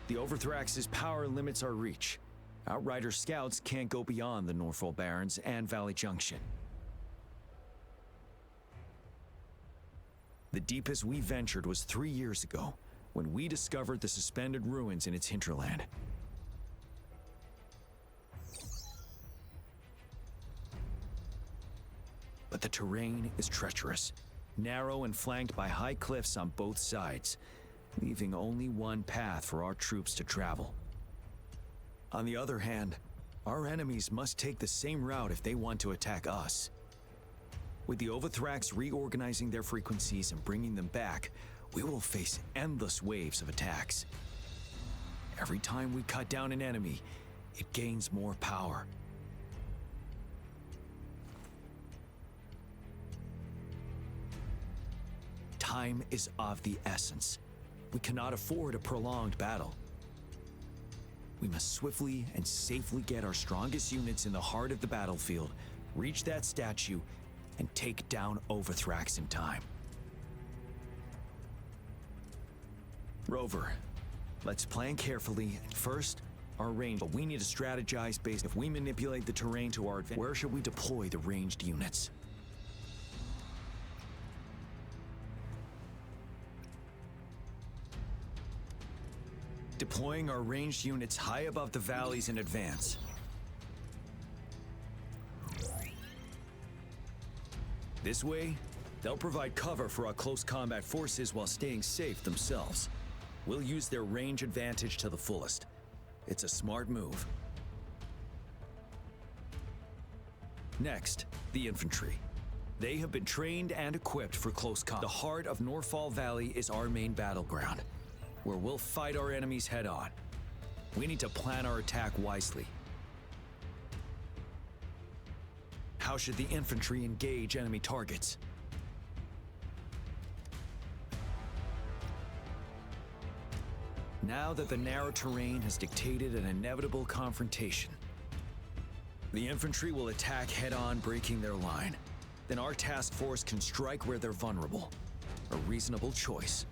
Speaker 4: The Overthrax's power limits our reach. Outrider scouts can't go beyond the Norfall Barrens and Valley Junction. The deepest we ventured was 3 years ago, when we discovered the suspended ruins in its hinterland. But the terrain is treacherous, narrow and flanked by high cliffs on both sides, leaving only one path for our troops to travel. On the other hand, our enemies must take the same route if they want to attack us. With the Overthrax reorganizing their frequencies and bringing them back, we will face endless waves of attacks. Every time we cut down an enemy, it gains more power. Time is of the essence. We cannot afford a prolonged battle. We must swiftly and safely get our strongest units in the heart of the battlefield, reach that statue, and take down Overthrax in time. Rover, let's plan carefully. First, our range, but we need to strategize based if we manipulate the terrain to our advantage. Where should we deploy the ranged units? Deploying our ranged units high above the valleys in advance. This way, they'll provide cover for our close combat forces while staying safe themselves. We'll use their range advantage to the fullest. It's a smart move. Next, the infantry. They have been trained and equipped for close combat. The heart of Northfall Valley is our main battleground, where we'll fight our enemies head on. We need to plan our attack wisely. How should the infantry engage enemy targets? Now that the narrow terrain has dictated an inevitable confrontation, the infantry will attack head-on, breaking their line. Then our task force can strike where they're vulnerable. A reasonable choice.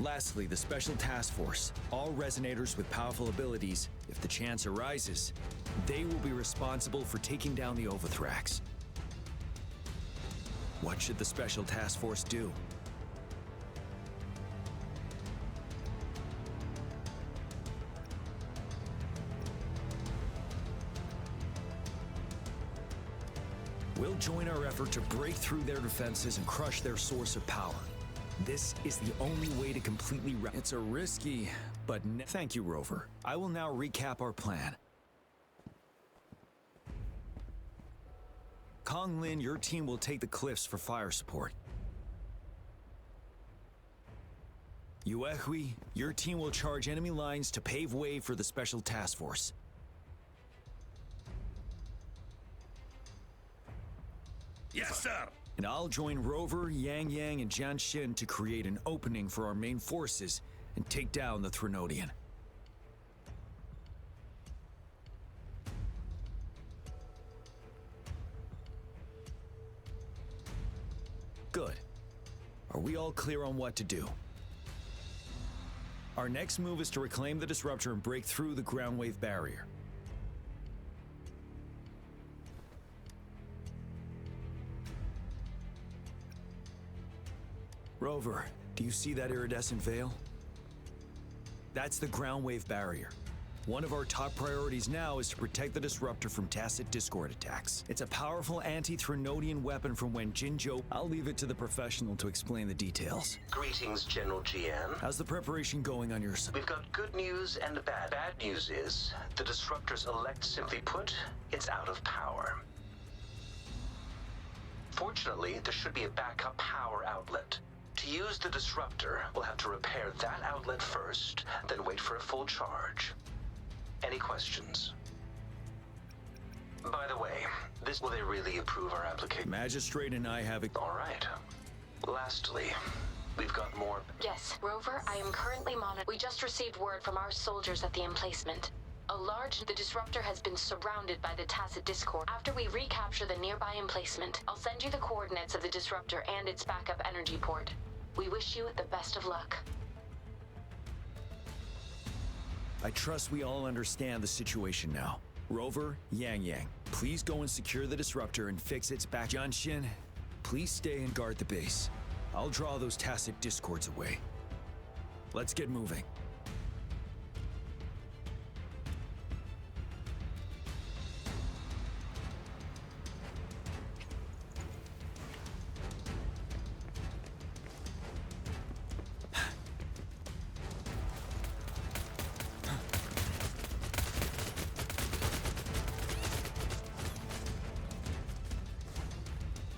Speaker 4: Lastly, the Special Task Force. All resonators with powerful abilities, if the chance arises, they will be responsible for taking down the Overthrax. What should the Special Task Force do? We'll join our effort to break through their defenses and crush their source of power. This is the only way to completely It's a risky, but thank you, Rover. I will now recap our plan. Kong Lin, your team will take the cliffs for fire support. Yuehui, your team will charge enemy lines to pave way for the Special Task Force.
Speaker 6: Yes, sir!
Speaker 4: And I'll join Rover, Yang Yang, and Jian Xin to create an opening for our main forces and take down the Threnodian. Good. Are we all clear on what to do? Our next move is to reclaim the Disruptor and break through the ground wave barrier. Rover, do you see that iridescent veil? That's the ground wave barrier. One of our top priorities now is to protect the Disruptor from tacit Discord attacks. It's a powerful anti-Threnodian weapon from when Jinzhou... I'll leave it to the professional to explain the details.
Speaker 14: Greetings, General GM.
Speaker 4: How's the preparation going on your side?
Speaker 14: We've got good news and bad. Bad news is, the Disruptor's elect, simply put, it's out of power. Fortunately, there should be a backup power outlet. To use the Disruptor, we'll have to repair that outlet first, then wait for a full charge. Any questions? By the way, will they really approve our application?
Speaker 4: Magistrate and I have...
Speaker 14: All right. Lastly, we've got more...
Speaker 11: Yes, Rover, I am currently monitoring. We just received word from our soldiers at the emplacement. The Disruptor has been surrounded by the tacit Discord. After we recapture the nearby emplacement, I'll send you the coordinates of the Disruptor and its backup energy port. We wish you the best of luck.
Speaker 4: I trust we all understand the situation now. Rover, Yang Yang, please go and secure the Disruptor and fix its back. Jian Xin, please stay and guard the base. I'll draw those tacit Discords away. Let's get moving.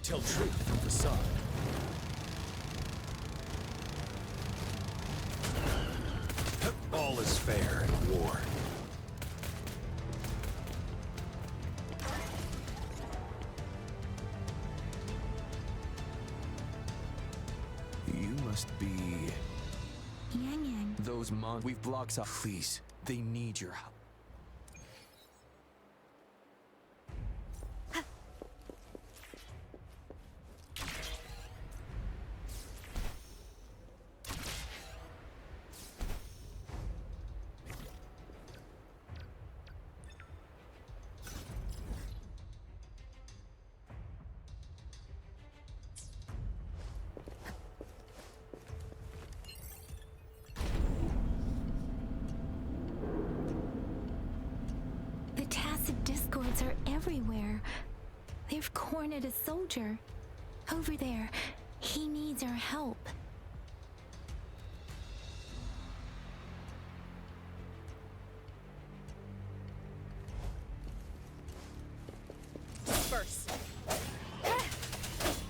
Speaker 4: Tell truth from facade. All is fair in war.
Speaker 10: You must be...
Speaker 9: Yang Yang.
Speaker 10: Those we've blocked up. Please, they need your help.
Speaker 9: Discords are everywhere. They've cornered a soldier. Over there. He needs our help.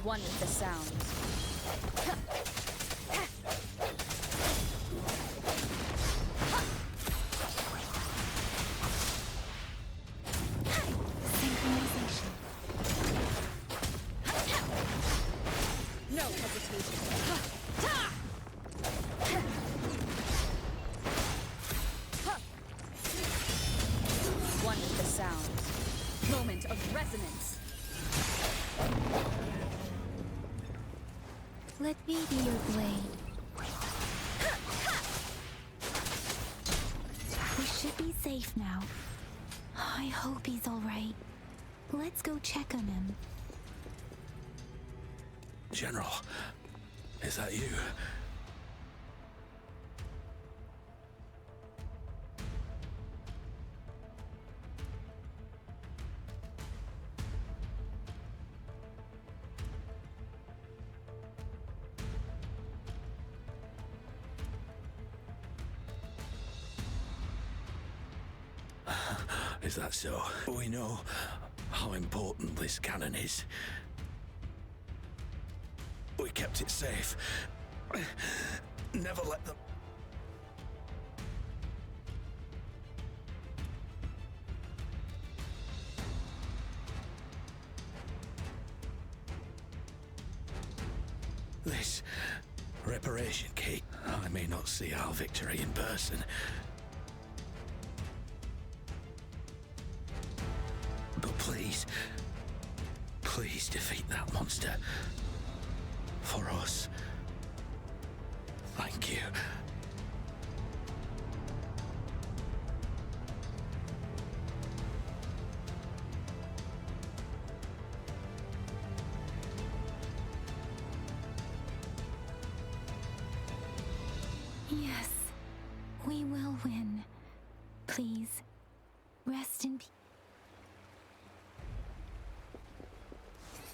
Speaker 13: One with the sound.
Speaker 9: Synchronization.
Speaker 13: No hesitation. One with the sound. Moment of resonance.
Speaker 9: Let me be your blade. We should be safe now. I hope he's all right. Let's go check on him.
Speaker 6: General, is that you? Is that so? We know how important this cannon is. We kept it safe. Never let them... This reparation key. I may not see our victory in person. But please, please defeat that monster. For us. Thank you.
Speaker 9: Yes, we will win. Please, rest in peace.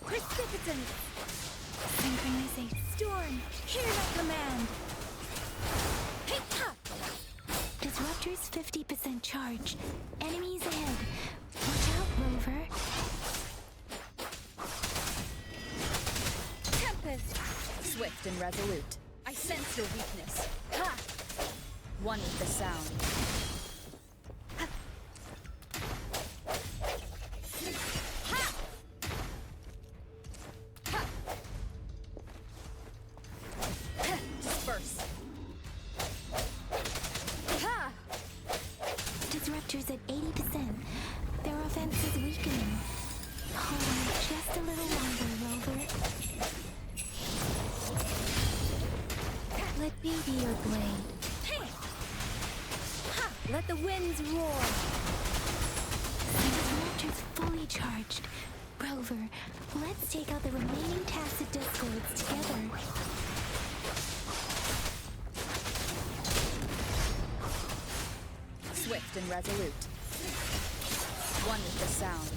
Speaker 13: Precipitant!
Speaker 9: Synchronization.
Speaker 13: Storm! Hear my command! Hey-ha!
Speaker 9: Disruptor's 50% charge. Enemies ahead. Watch out, Rover.
Speaker 13: Tempest! Swift and resolute. I sense your weakness. Ha! One with the sound. Disperse. Ha!
Speaker 9: Disruptor's at 80%. Their offense is weakening. Hold on just a little longer, Rover. Let me be your blade.
Speaker 13: Hey! Ha! Let the winds roar.
Speaker 9: The disruptor's fully charged. Rover, let's take out the remaining tacit discords together.
Speaker 13: Swift and resolute. One with the sound.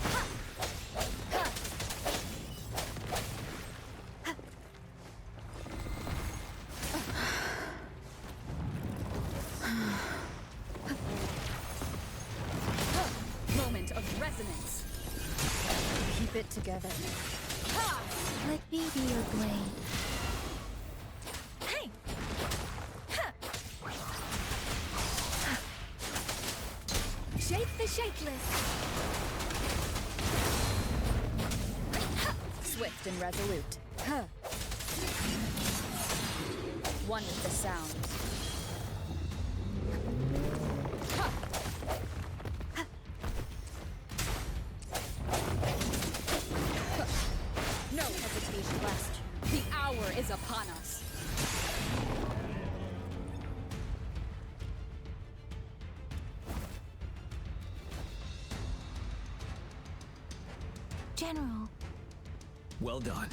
Speaker 13: Ha! Ha! Moment of resonance. Keep it together. Ha!
Speaker 9: Let me be your blade.
Speaker 13: Hey! Ha! Shake the shapeless. Ha! Swift and resolute. Huh. One with the sound. Ha! Ha! No hesitation left. The hour is upon us.
Speaker 9: General.
Speaker 4: Well done.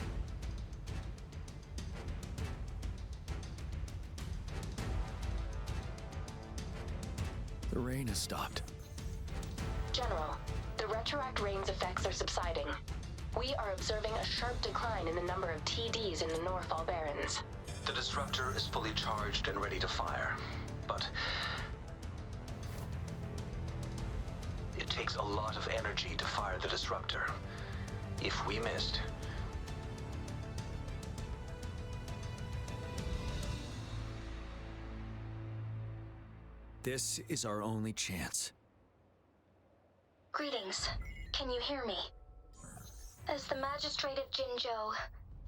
Speaker 4: The rain has stopped.
Speaker 7: General, the retroact rain's effects are subsiding. We are observing a sharp decline in the number of TDs in the Norfall Barrens.
Speaker 14: The disruptor is fully charged and ready to fire, but it takes a lot of energy to fire the disruptor. If we missed,
Speaker 4: this is our only chance.
Speaker 7: Greetings. Can you hear me? As the Magistrate of Jinzhou,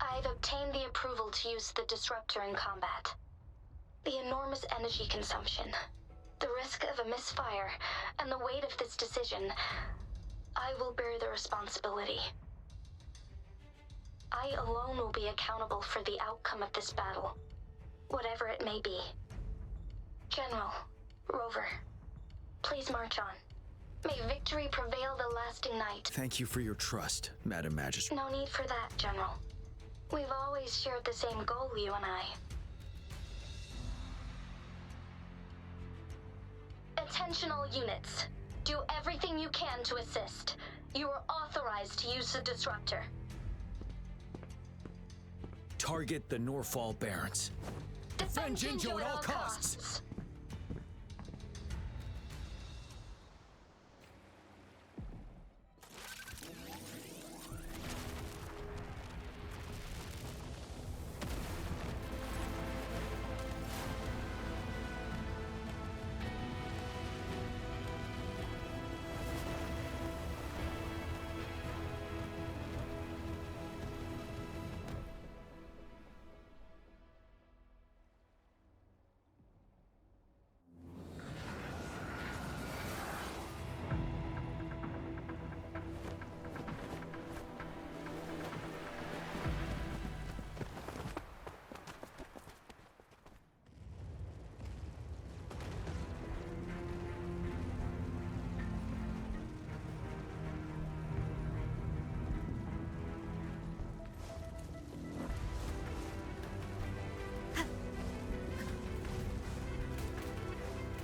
Speaker 7: I've obtained the approval to use the disruptor in combat. The enormous energy consumption, the risk of a misfire, and the weight of this decision, I will bear the responsibility. I alone will be accountable for the outcome of this battle, whatever it may be. General, Rover, please march on. May victory prevail the lasting night.
Speaker 4: Thank you for your trust, Madam Magistrate.
Speaker 7: No need for that, General. We've always shared the same goal, you and I. Attention all units. Do everything you can to assist. You are authorized to use the disruptor.
Speaker 4: Target the Norfall Barrens.
Speaker 7: Defend Jinzhou at all costs.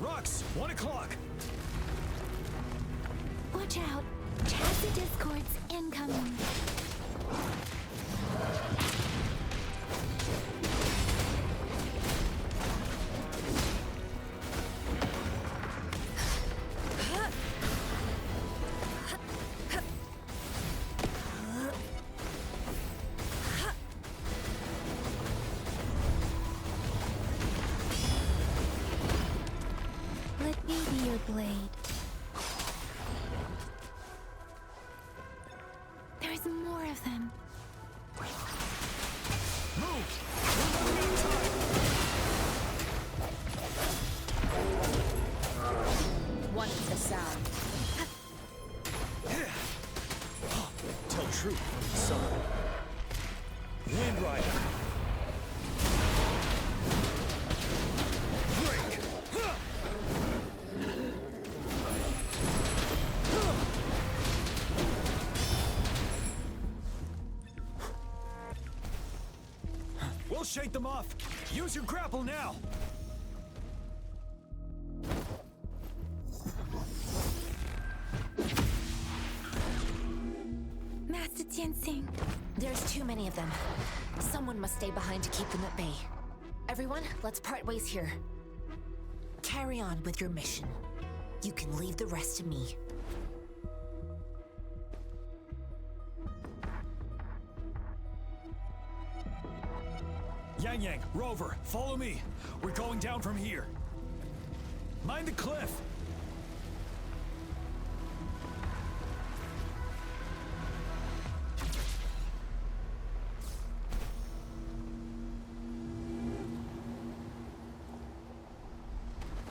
Speaker 4: Rux, 1 o'clock.
Speaker 9: Watch out. Tacit discords incoming. Let me be your blade. There's more of them.
Speaker 4: Move!
Speaker 13: One with the sound.
Speaker 4: Tell truth, son. Wind Rider. Break! We'll shake them off. Use your grapple now.
Speaker 9: Master Tianxing.
Speaker 11: There's too many of them. Someone must stay behind to keep them at bay. Everyone, let's part ways here. Carry on with your mission. You can leave the rest to me.
Speaker 4: Yang Yang, Rover, follow me. We're going down from here. Mind the cliff.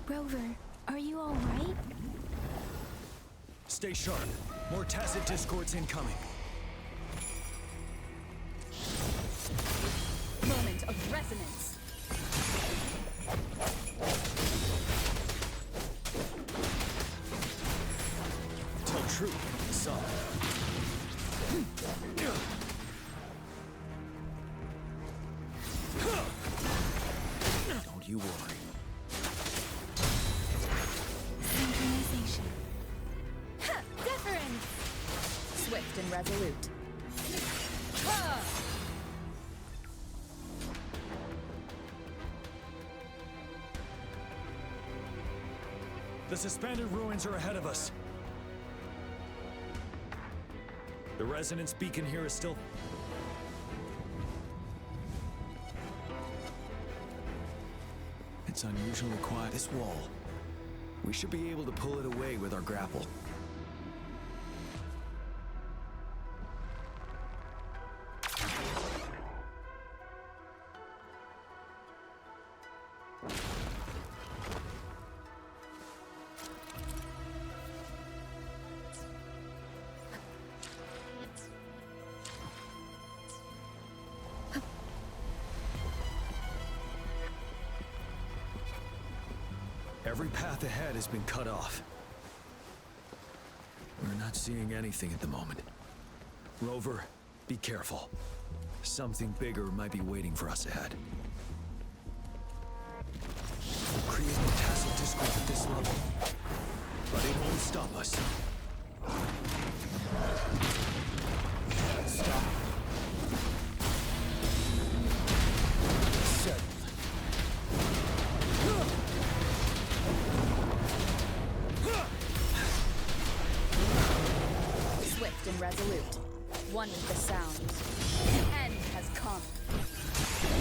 Speaker 9: Rover, are you all right?
Speaker 4: Stay sharp. More tacit discords incoming.
Speaker 13: Moment of resonance.
Speaker 4: Tell truth, son. Don't you worry.
Speaker 9: Synchronization.
Speaker 13: Deference. Swift and resolute. Ha!
Speaker 4: The suspended ruins are ahead of us. The resonance beacon here is still... It's unusually quiet. This wall. We should be able to pull it away with our grapple. Every path ahead has been cut off. We're not seeing anything at the moment. Rover, be careful. Something bigger might be waiting for us ahead. Creating a tacit discord at this level, but it won't stop us. Stop. Settled.
Speaker 13: Swift and resolute. One with the sound. The end has come.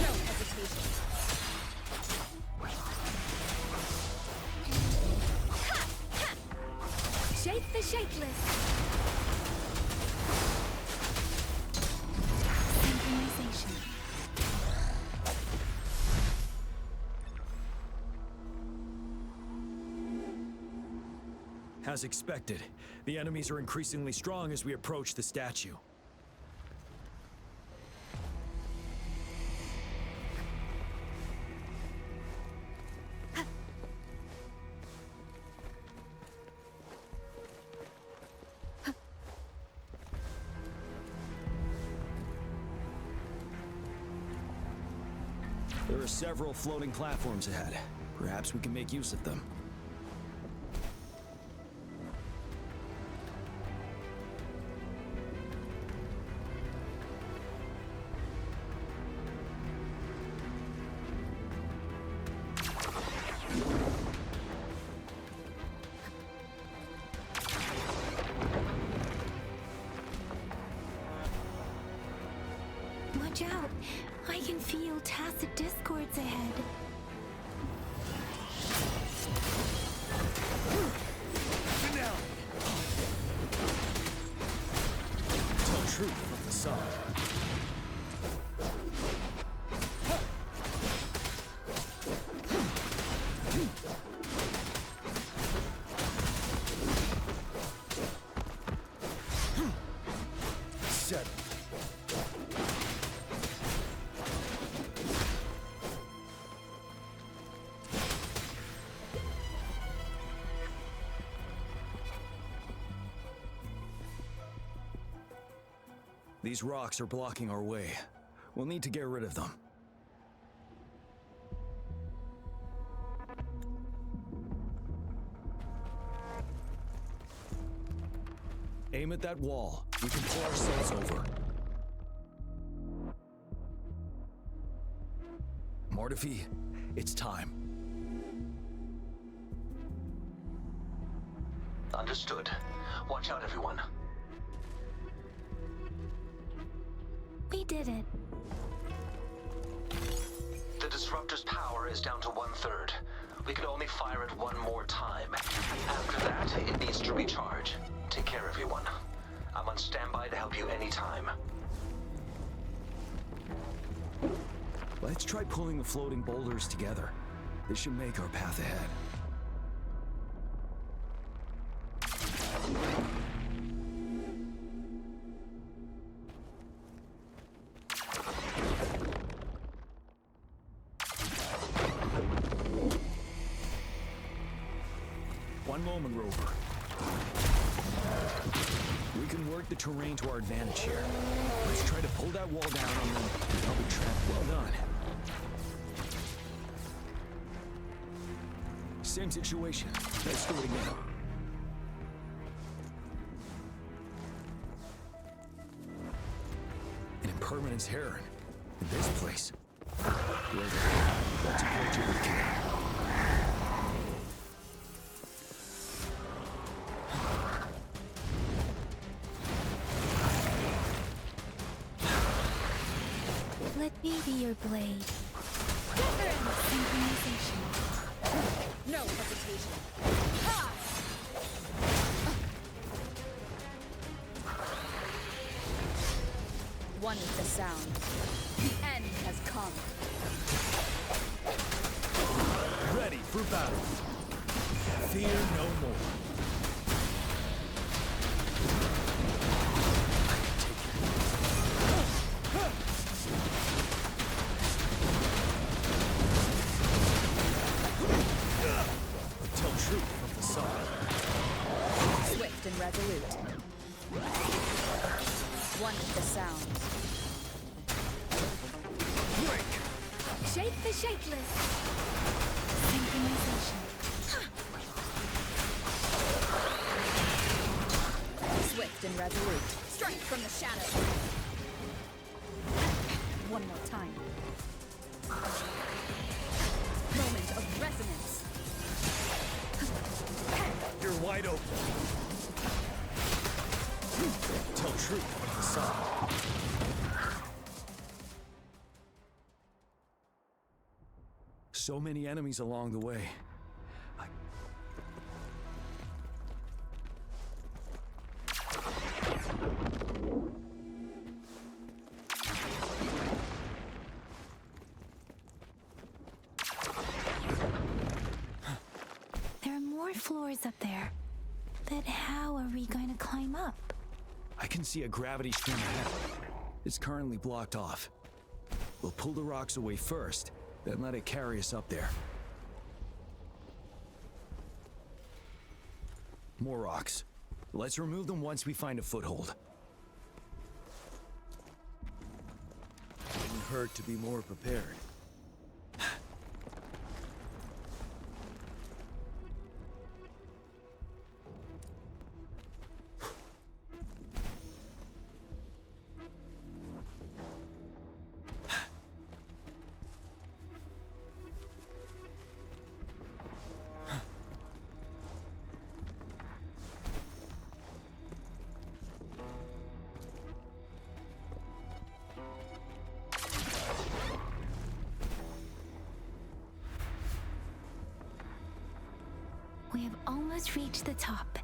Speaker 13: No hesitation.
Speaker 2: Ha! Ha! Shape the shapeless.
Speaker 9: Synchronization.
Speaker 4: As expected, the enemies are increasingly strong as we approach the statue. There are several floating platforms ahead. Perhaps we can make use of them.
Speaker 9: Watch out! I can feel tacit discords ahead.
Speaker 4: Tell truth from the sun. Settled. These rocks are blocking our way. We'll need to get rid of them. Aim at that wall. We can pull ourselves over. Mortifi, it's time.
Speaker 14: Understood. Watch out, everyone.
Speaker 9: We did it.
Speaker 14: The disruptor's power is down to 1/3. We can only fire it one more time. After that, it needs to recharge. Take care, everyone. I'm on standby to help you anytime.
Speaker 4: Let's try pulling the floating boulders together. This should make our path ahead. One moment, Rover. We can work the terrain to our advantage here. Let's try to pull that wall down on them and help it trap. Well done. Same situation. Let's do it again. An impermanence heron. In this place. Rover, let's approach it with care.
Speaker 9: Maybe your blade. Synchronization.
Speaker 13: No hesitation. Ha! One with the sound. The end has come.
Speaker 4: Ready for battle. Fear no more. Tell truth from the side.
Speaker 13: Swift and resolute. One with the sound.
Speaker 9: Shake the shakeless. Synchronization.
Speaker 13: Swift and resolute. Strike from the shadow. One more time. Moment of resonance.
Speaker 4: You're wide open. Tell truth from the side. So many enemies along the way.
Speaker 9: There are more floors up there. But how are we going to climb up?
Speaker 4: I can see a gravity stream ahead. It's currently blocked off. We'll pull the rocks away first, then let it carry us up there. More rocks. Let's remove them once we find a foothold. Wouldn't hurt to be more prepared.
Speaker 9: We have almost reached the top.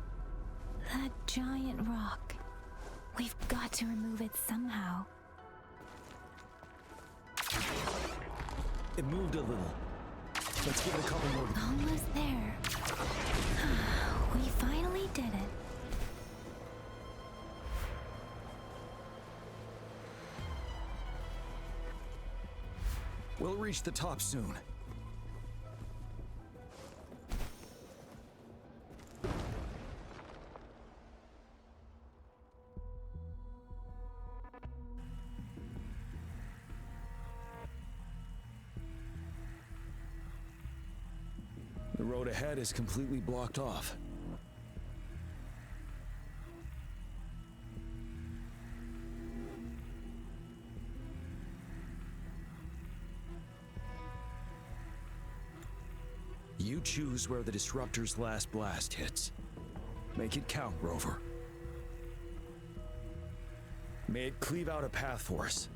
Speaker 9: That giant rock. We've got to remove it somehow.
Speaker 4: It moved a little. Let's give it a couple more.
Speaker 9: Almost there. We finally did it.
Speaker 4: We'll reach the top soon. The road ahead is completely blocked off. You choose where the Disruptor's last blast hits. Make it count, Rover. May it cleave out a path for us.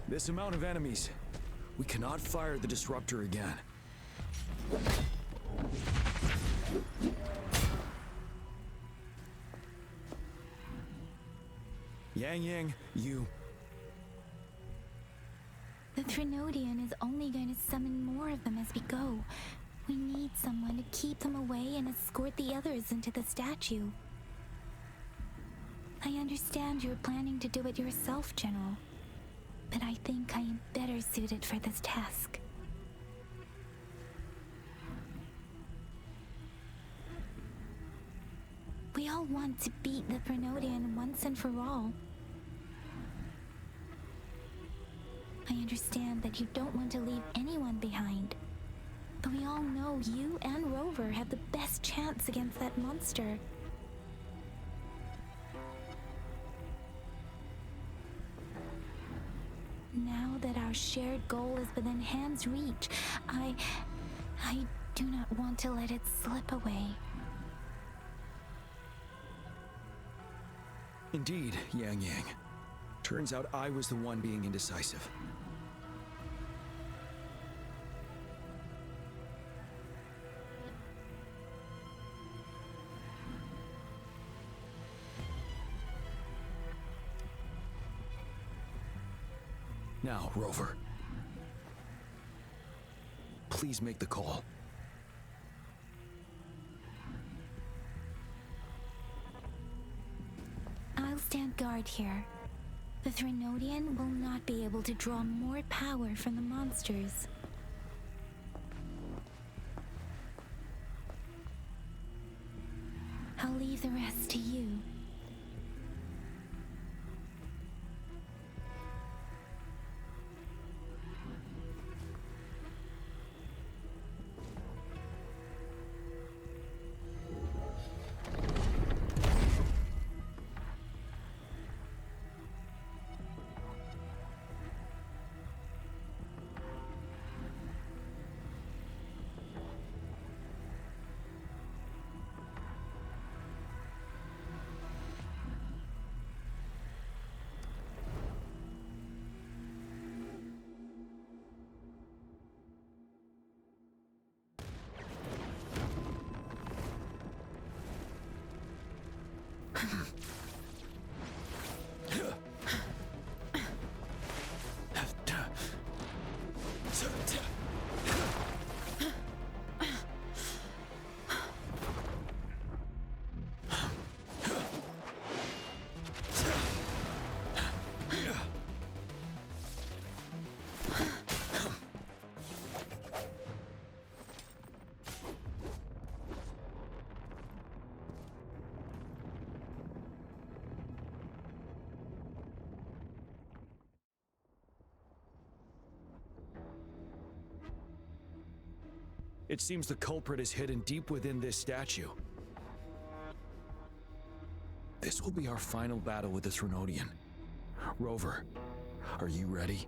Speaker 4: This amount of enemies, we cannot fire the Disruptor again. Yang, you...
Speaker 9: The Threnodian is only going to summon more of them as we go. We need someone to keep them away and escort the others into the statue. I understand you're planning to do it yourself, General. But I think I am better suited for this task. We all want to beat the Threnodian once and for all. I understand that you don't want to leave anyone behind. But we all know you and Rover have the best chance against that monster. Now that our shared goal is within hand's reach, I do not want to let it slip away.
Speaker 4: Indeed, Yang Yang. Turns out I was the one being indecisive. Now, Rover. Please make the call.
Speaker 9: I'll stand guard here. The Threnodian will not be able to draw more power from the monsters. I'll leave the rest to you.
Speaker 4: It seems the culprit is hidden deep within this statue. This will be our final battle with the Threnodian. Rover, are you ready?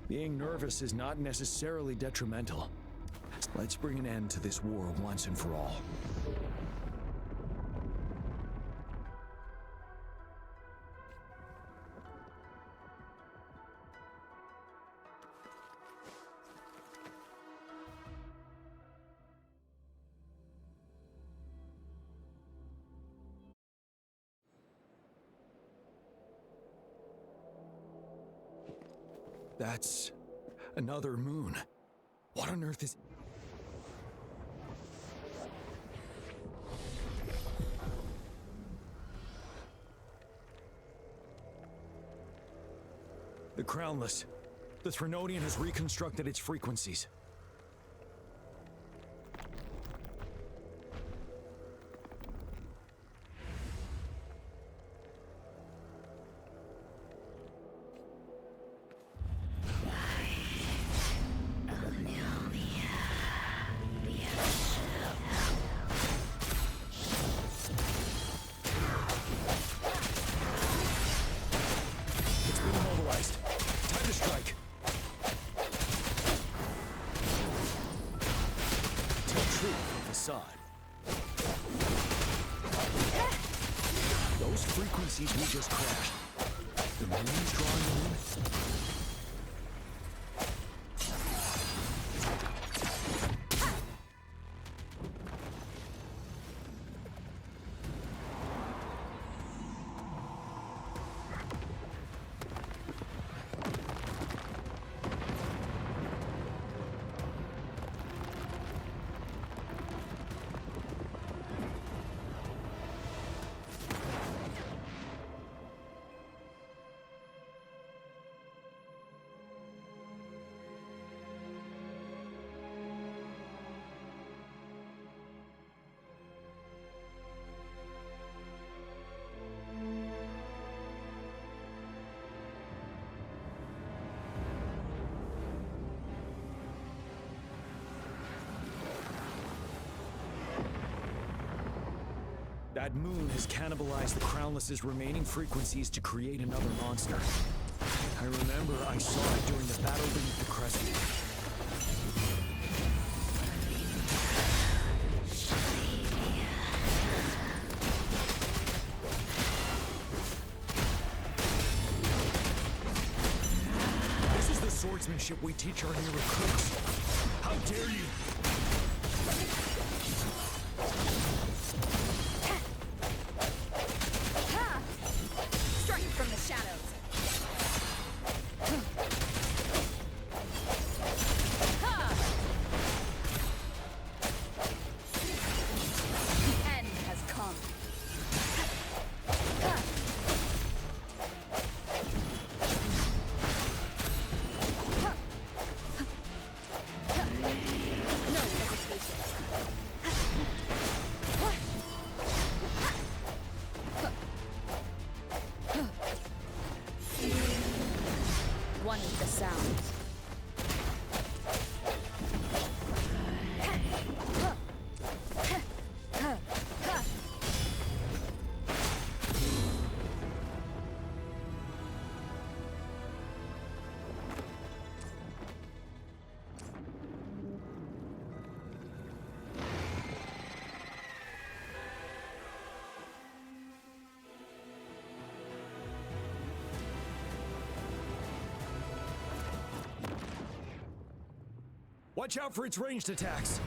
Speaker 4: Being nervous is not necessarily detrimental. Let's bring an end to this war once and for all. That's another moon. What on earth is... The Crownless. The Threnodian has reconstructed its frequencies. Those frequencies we just crashed. The moon's drawing them in. That moon has cannibalized the Crownless's remaining frequencies to create another monster. I remember I saw it during the battle beneath the crescent. This is the swordsmanship we teach our new recruits. How dare you!
Speaker 13: Strike from the shadows. The end has come. No hesitation. One with the sounds.
Speaker 4: Watch out for its ranged attacks!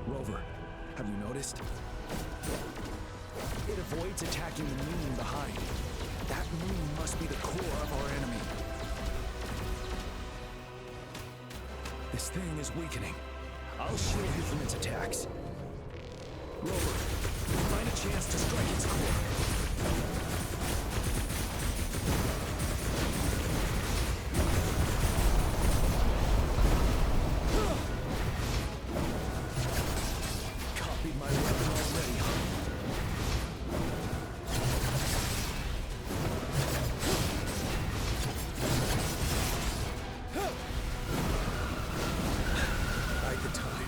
Speaker 4: Rover, have you noticed? It avoids attacking the moon behind. That moon must be the core of our enemy. This thing is weakening. I'll shield you from its attacks. Rover, find a chance to strike its core. Copied my weapon already, huh? Bide the time.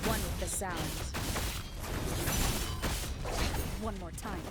Speaker 13: One with the sounds. One more time.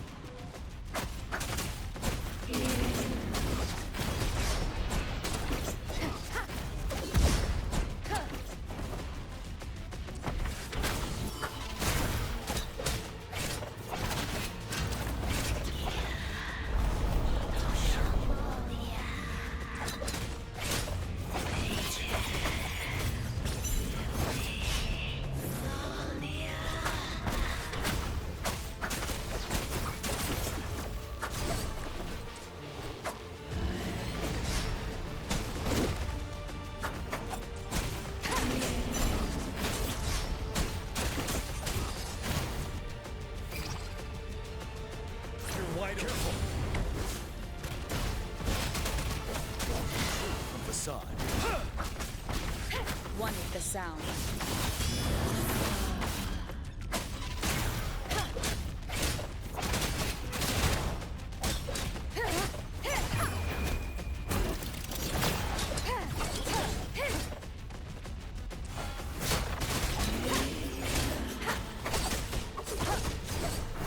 Speaker 13: One with the sound.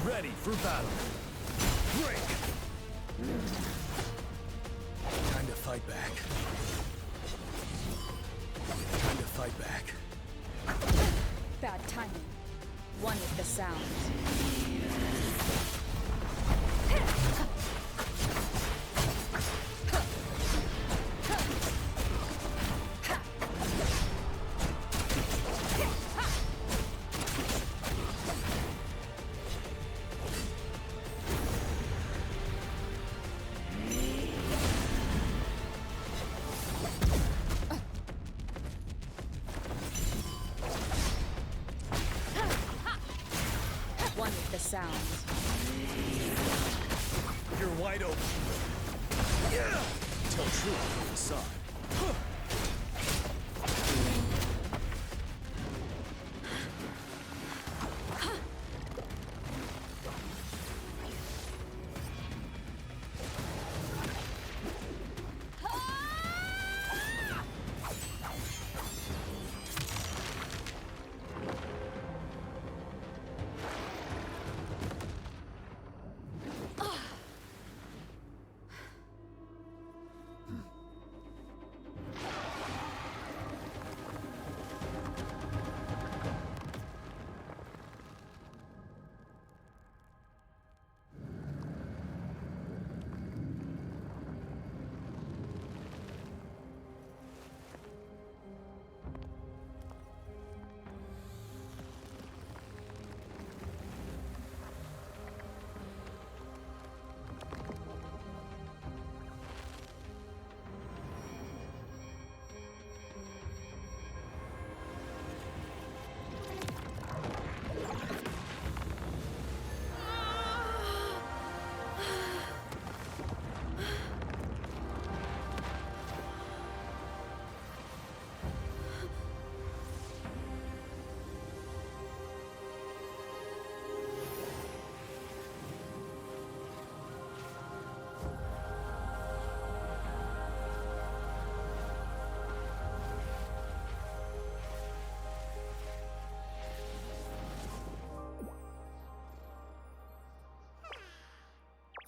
Speaker 4: Ready for battle. Break!
Speaker 6: Time to fight back. Time to fight back.
Speaker 13: Bad timing. One with the sound. One with the sound.
Speaker 4: You're wide open. Yeah! Tell truth from the side.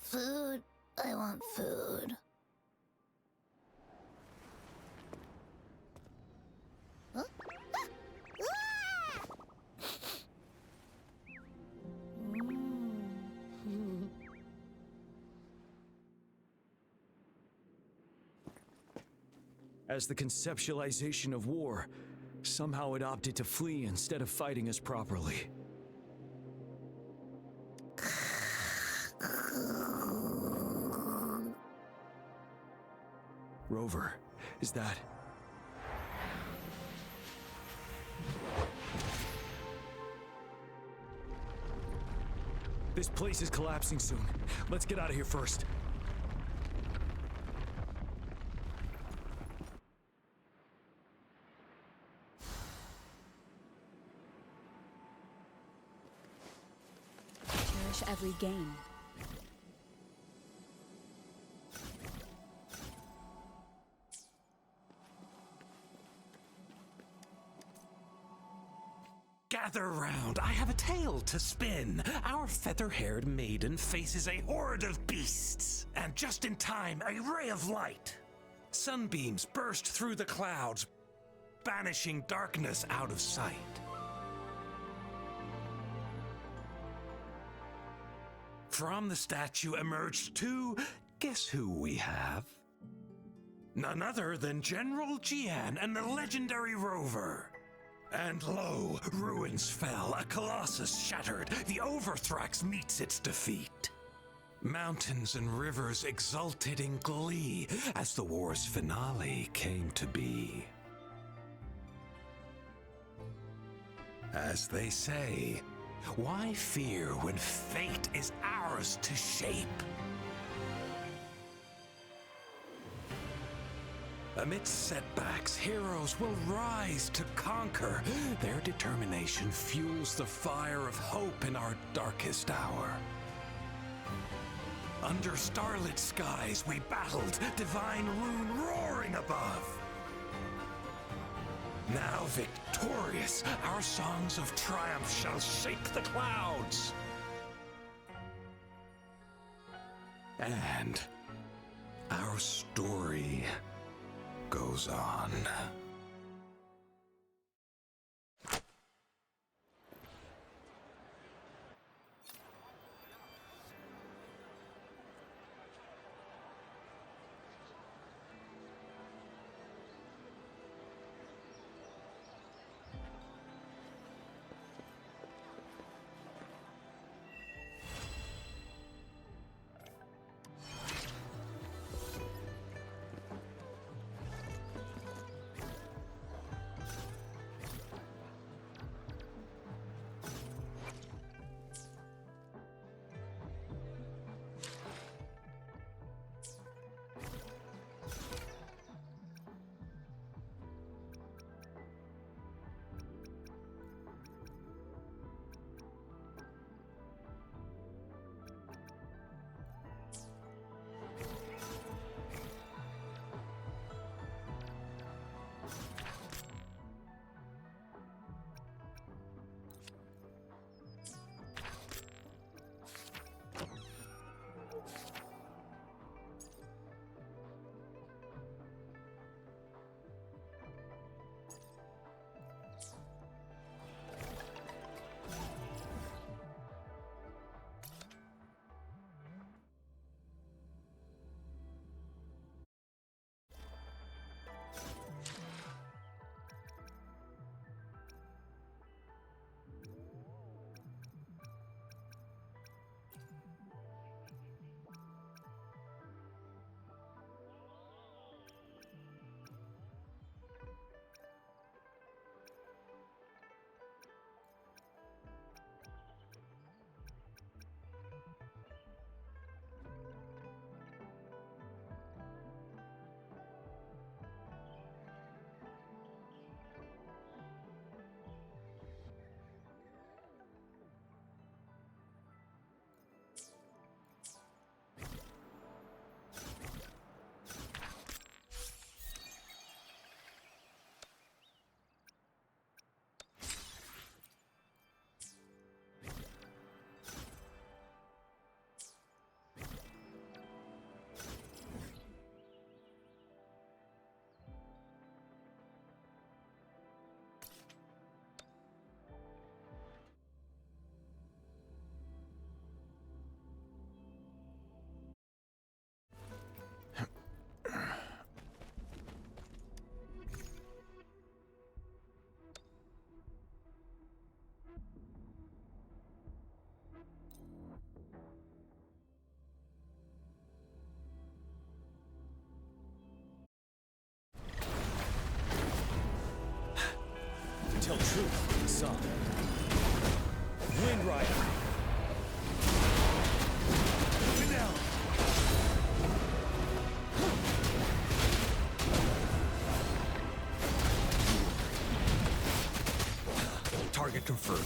Speaker 2: Food. I want food. Huh?
Speaker 4: As the conceptualization of war, somehow it opted to flee instead of fighting us properly. Rover, is that... This place is collapsing soon. Let's get out of here first.
Speaker 13: Cherish every gain.
Speaker 15: Gather round, I have a tale to spin. Our feather-haired maiden faces a horde of beasts. And just in time, a ray of light. Sunbeams burst through the clouds, banishing darkness out of sight. From the statue emerged two... Guess who we have? None other than General Jian and the legendary Rover. And lo, ruins fell, a colossus shattered, the Overthrax meets its defeat. Mountains and rivers exulted in glee as the war's finale came to be. As they say, why fear when fate is ours to shape? Amidst setbacks, heroes will rise to conquer. Their determination fuels the fire of hope in our darkest hour. Under starlit skies we battled, divine rune roaring above. Now victorious, our songs of triumph shall shake the clouds. And our story goes on.
Speaker 4: Tell truth, the sun. Wind Rider. Fidel.
Speaker 15: Target confirmed.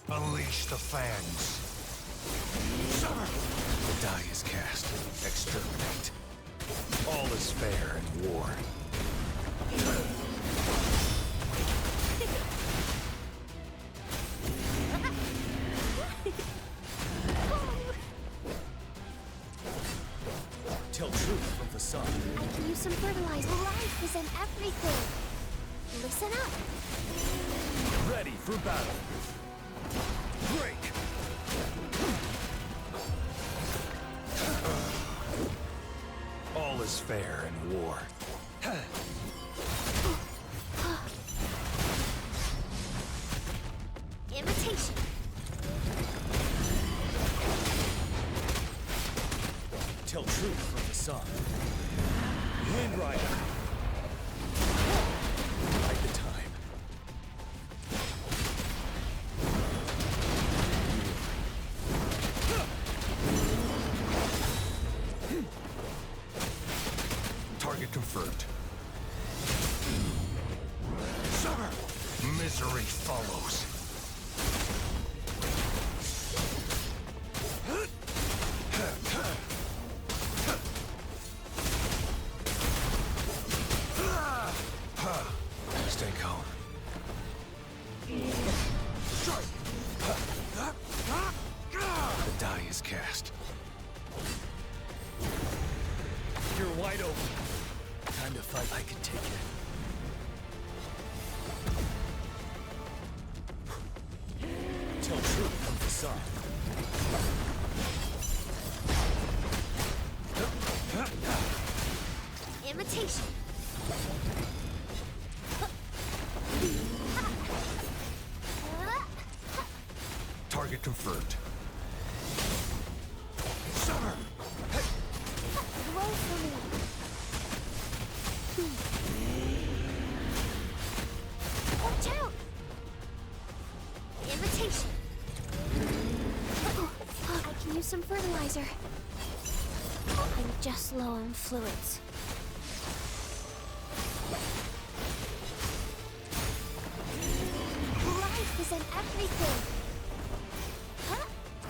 Speaker 15: Unleash the fangs.
Speaker 4: Summer. The die is cast. Exterminate. All is fair in war. Tell truth from the sun.
Speaker 2: I can use some fertilizer. Life is in everything. Listen up.
Speaker 4: Ready for battle. Break. All is fair in war.
Speaker 2: Imitation.
Speaker 4: Tell truth from the sun. Wind Rider. Bide the time. Target confirmed.
Speaker 15: Misery follows. Stay calm. The die is cast. You're wide open. Time to fight. I can take it. Tell truth from facade.
Speaker 2: Imitation.
Speaker 15: Target confirmed.
Speaker 2: Roll for me. Watch out! Imitation. I can use some fertilizer. I'm just low on fluids. Life is in everything.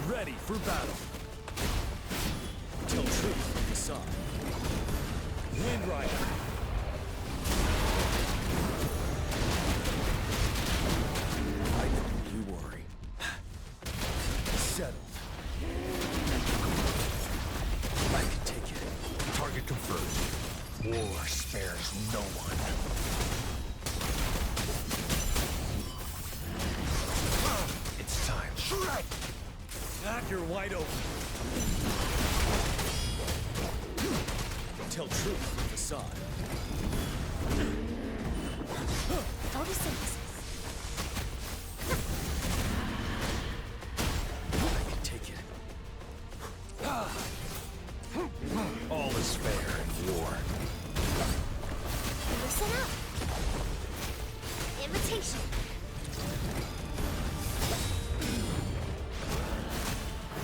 Speaker 4: Ready for battle. Tell truth from facade. Wind Rider. I know you worry. Settled. I can take it.
Speaker 15: Target confirmed.
Speaker 4: War spares no one.
Speaker 15: It's time.
Speaker 4: Shred! You're wide open. Tell truth from facade.
Speaker 2: Photosynthesis.
Speaker 4: I can take it.
Speaker 15: All is fair in war.
Speaker 2: Listen up. Imitation.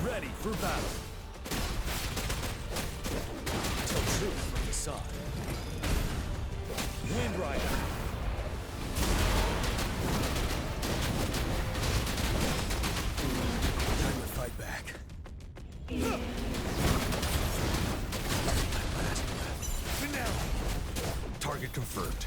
Speaker 4: Ready for battle. Tell truth from facade. Wind Rider. Time to fight back.
Speaker 15: Last breath. Finale. Target confirmed.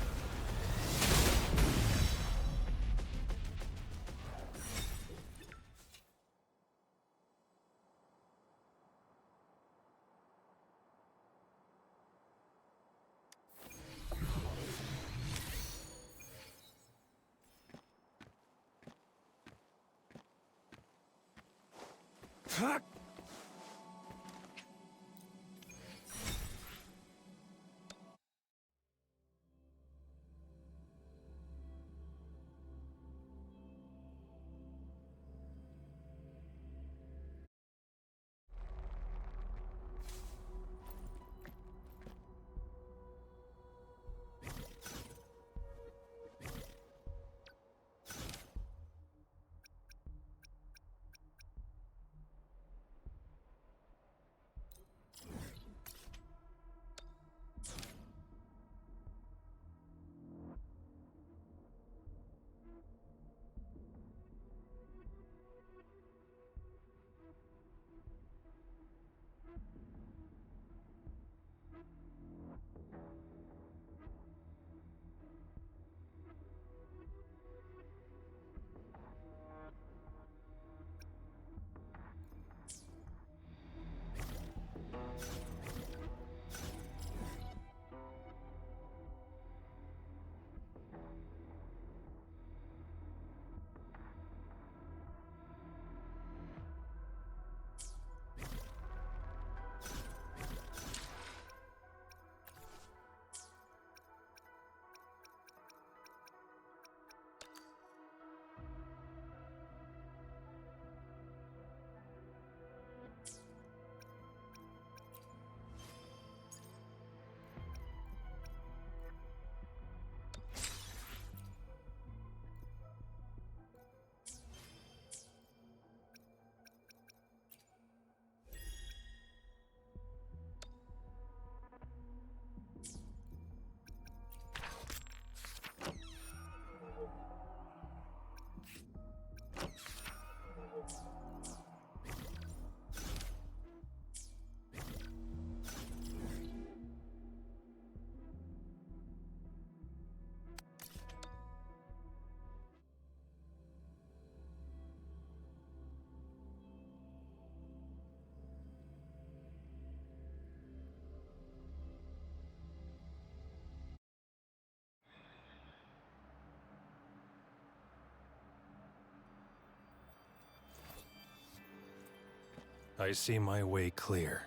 Speaker 15: I see my way clear.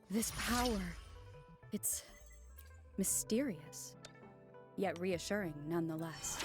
Speaker 13: This power, it's mysterious, yet reassuring nonetheless.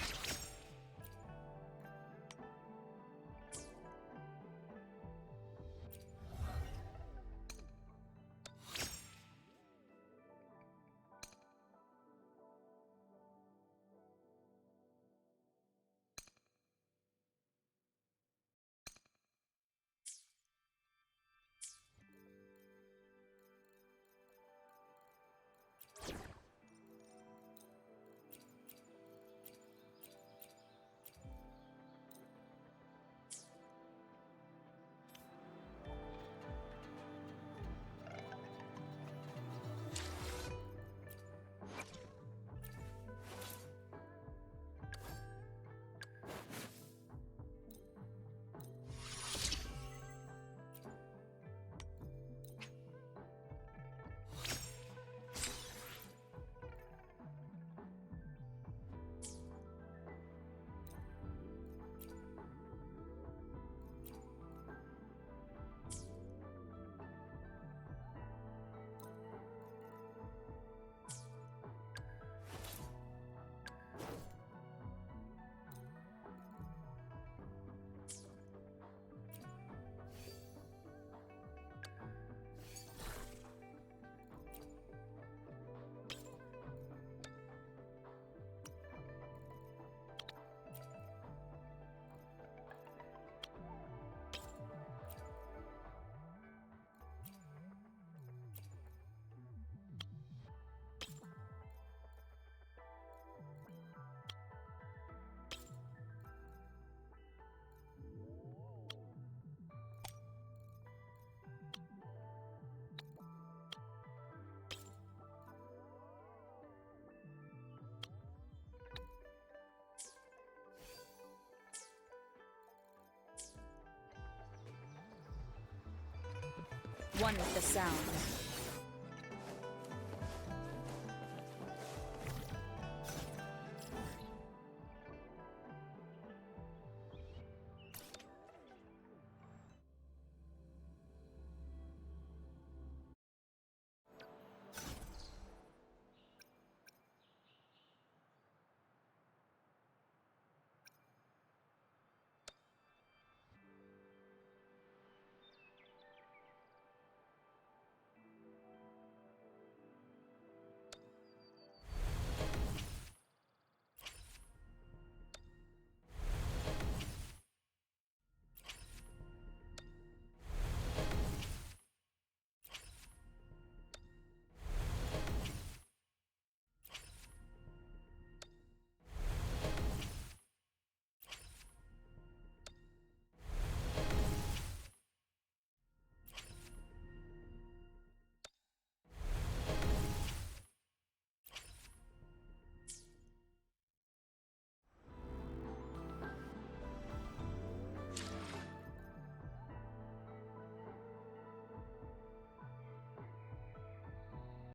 Speaker 13: One with the sound.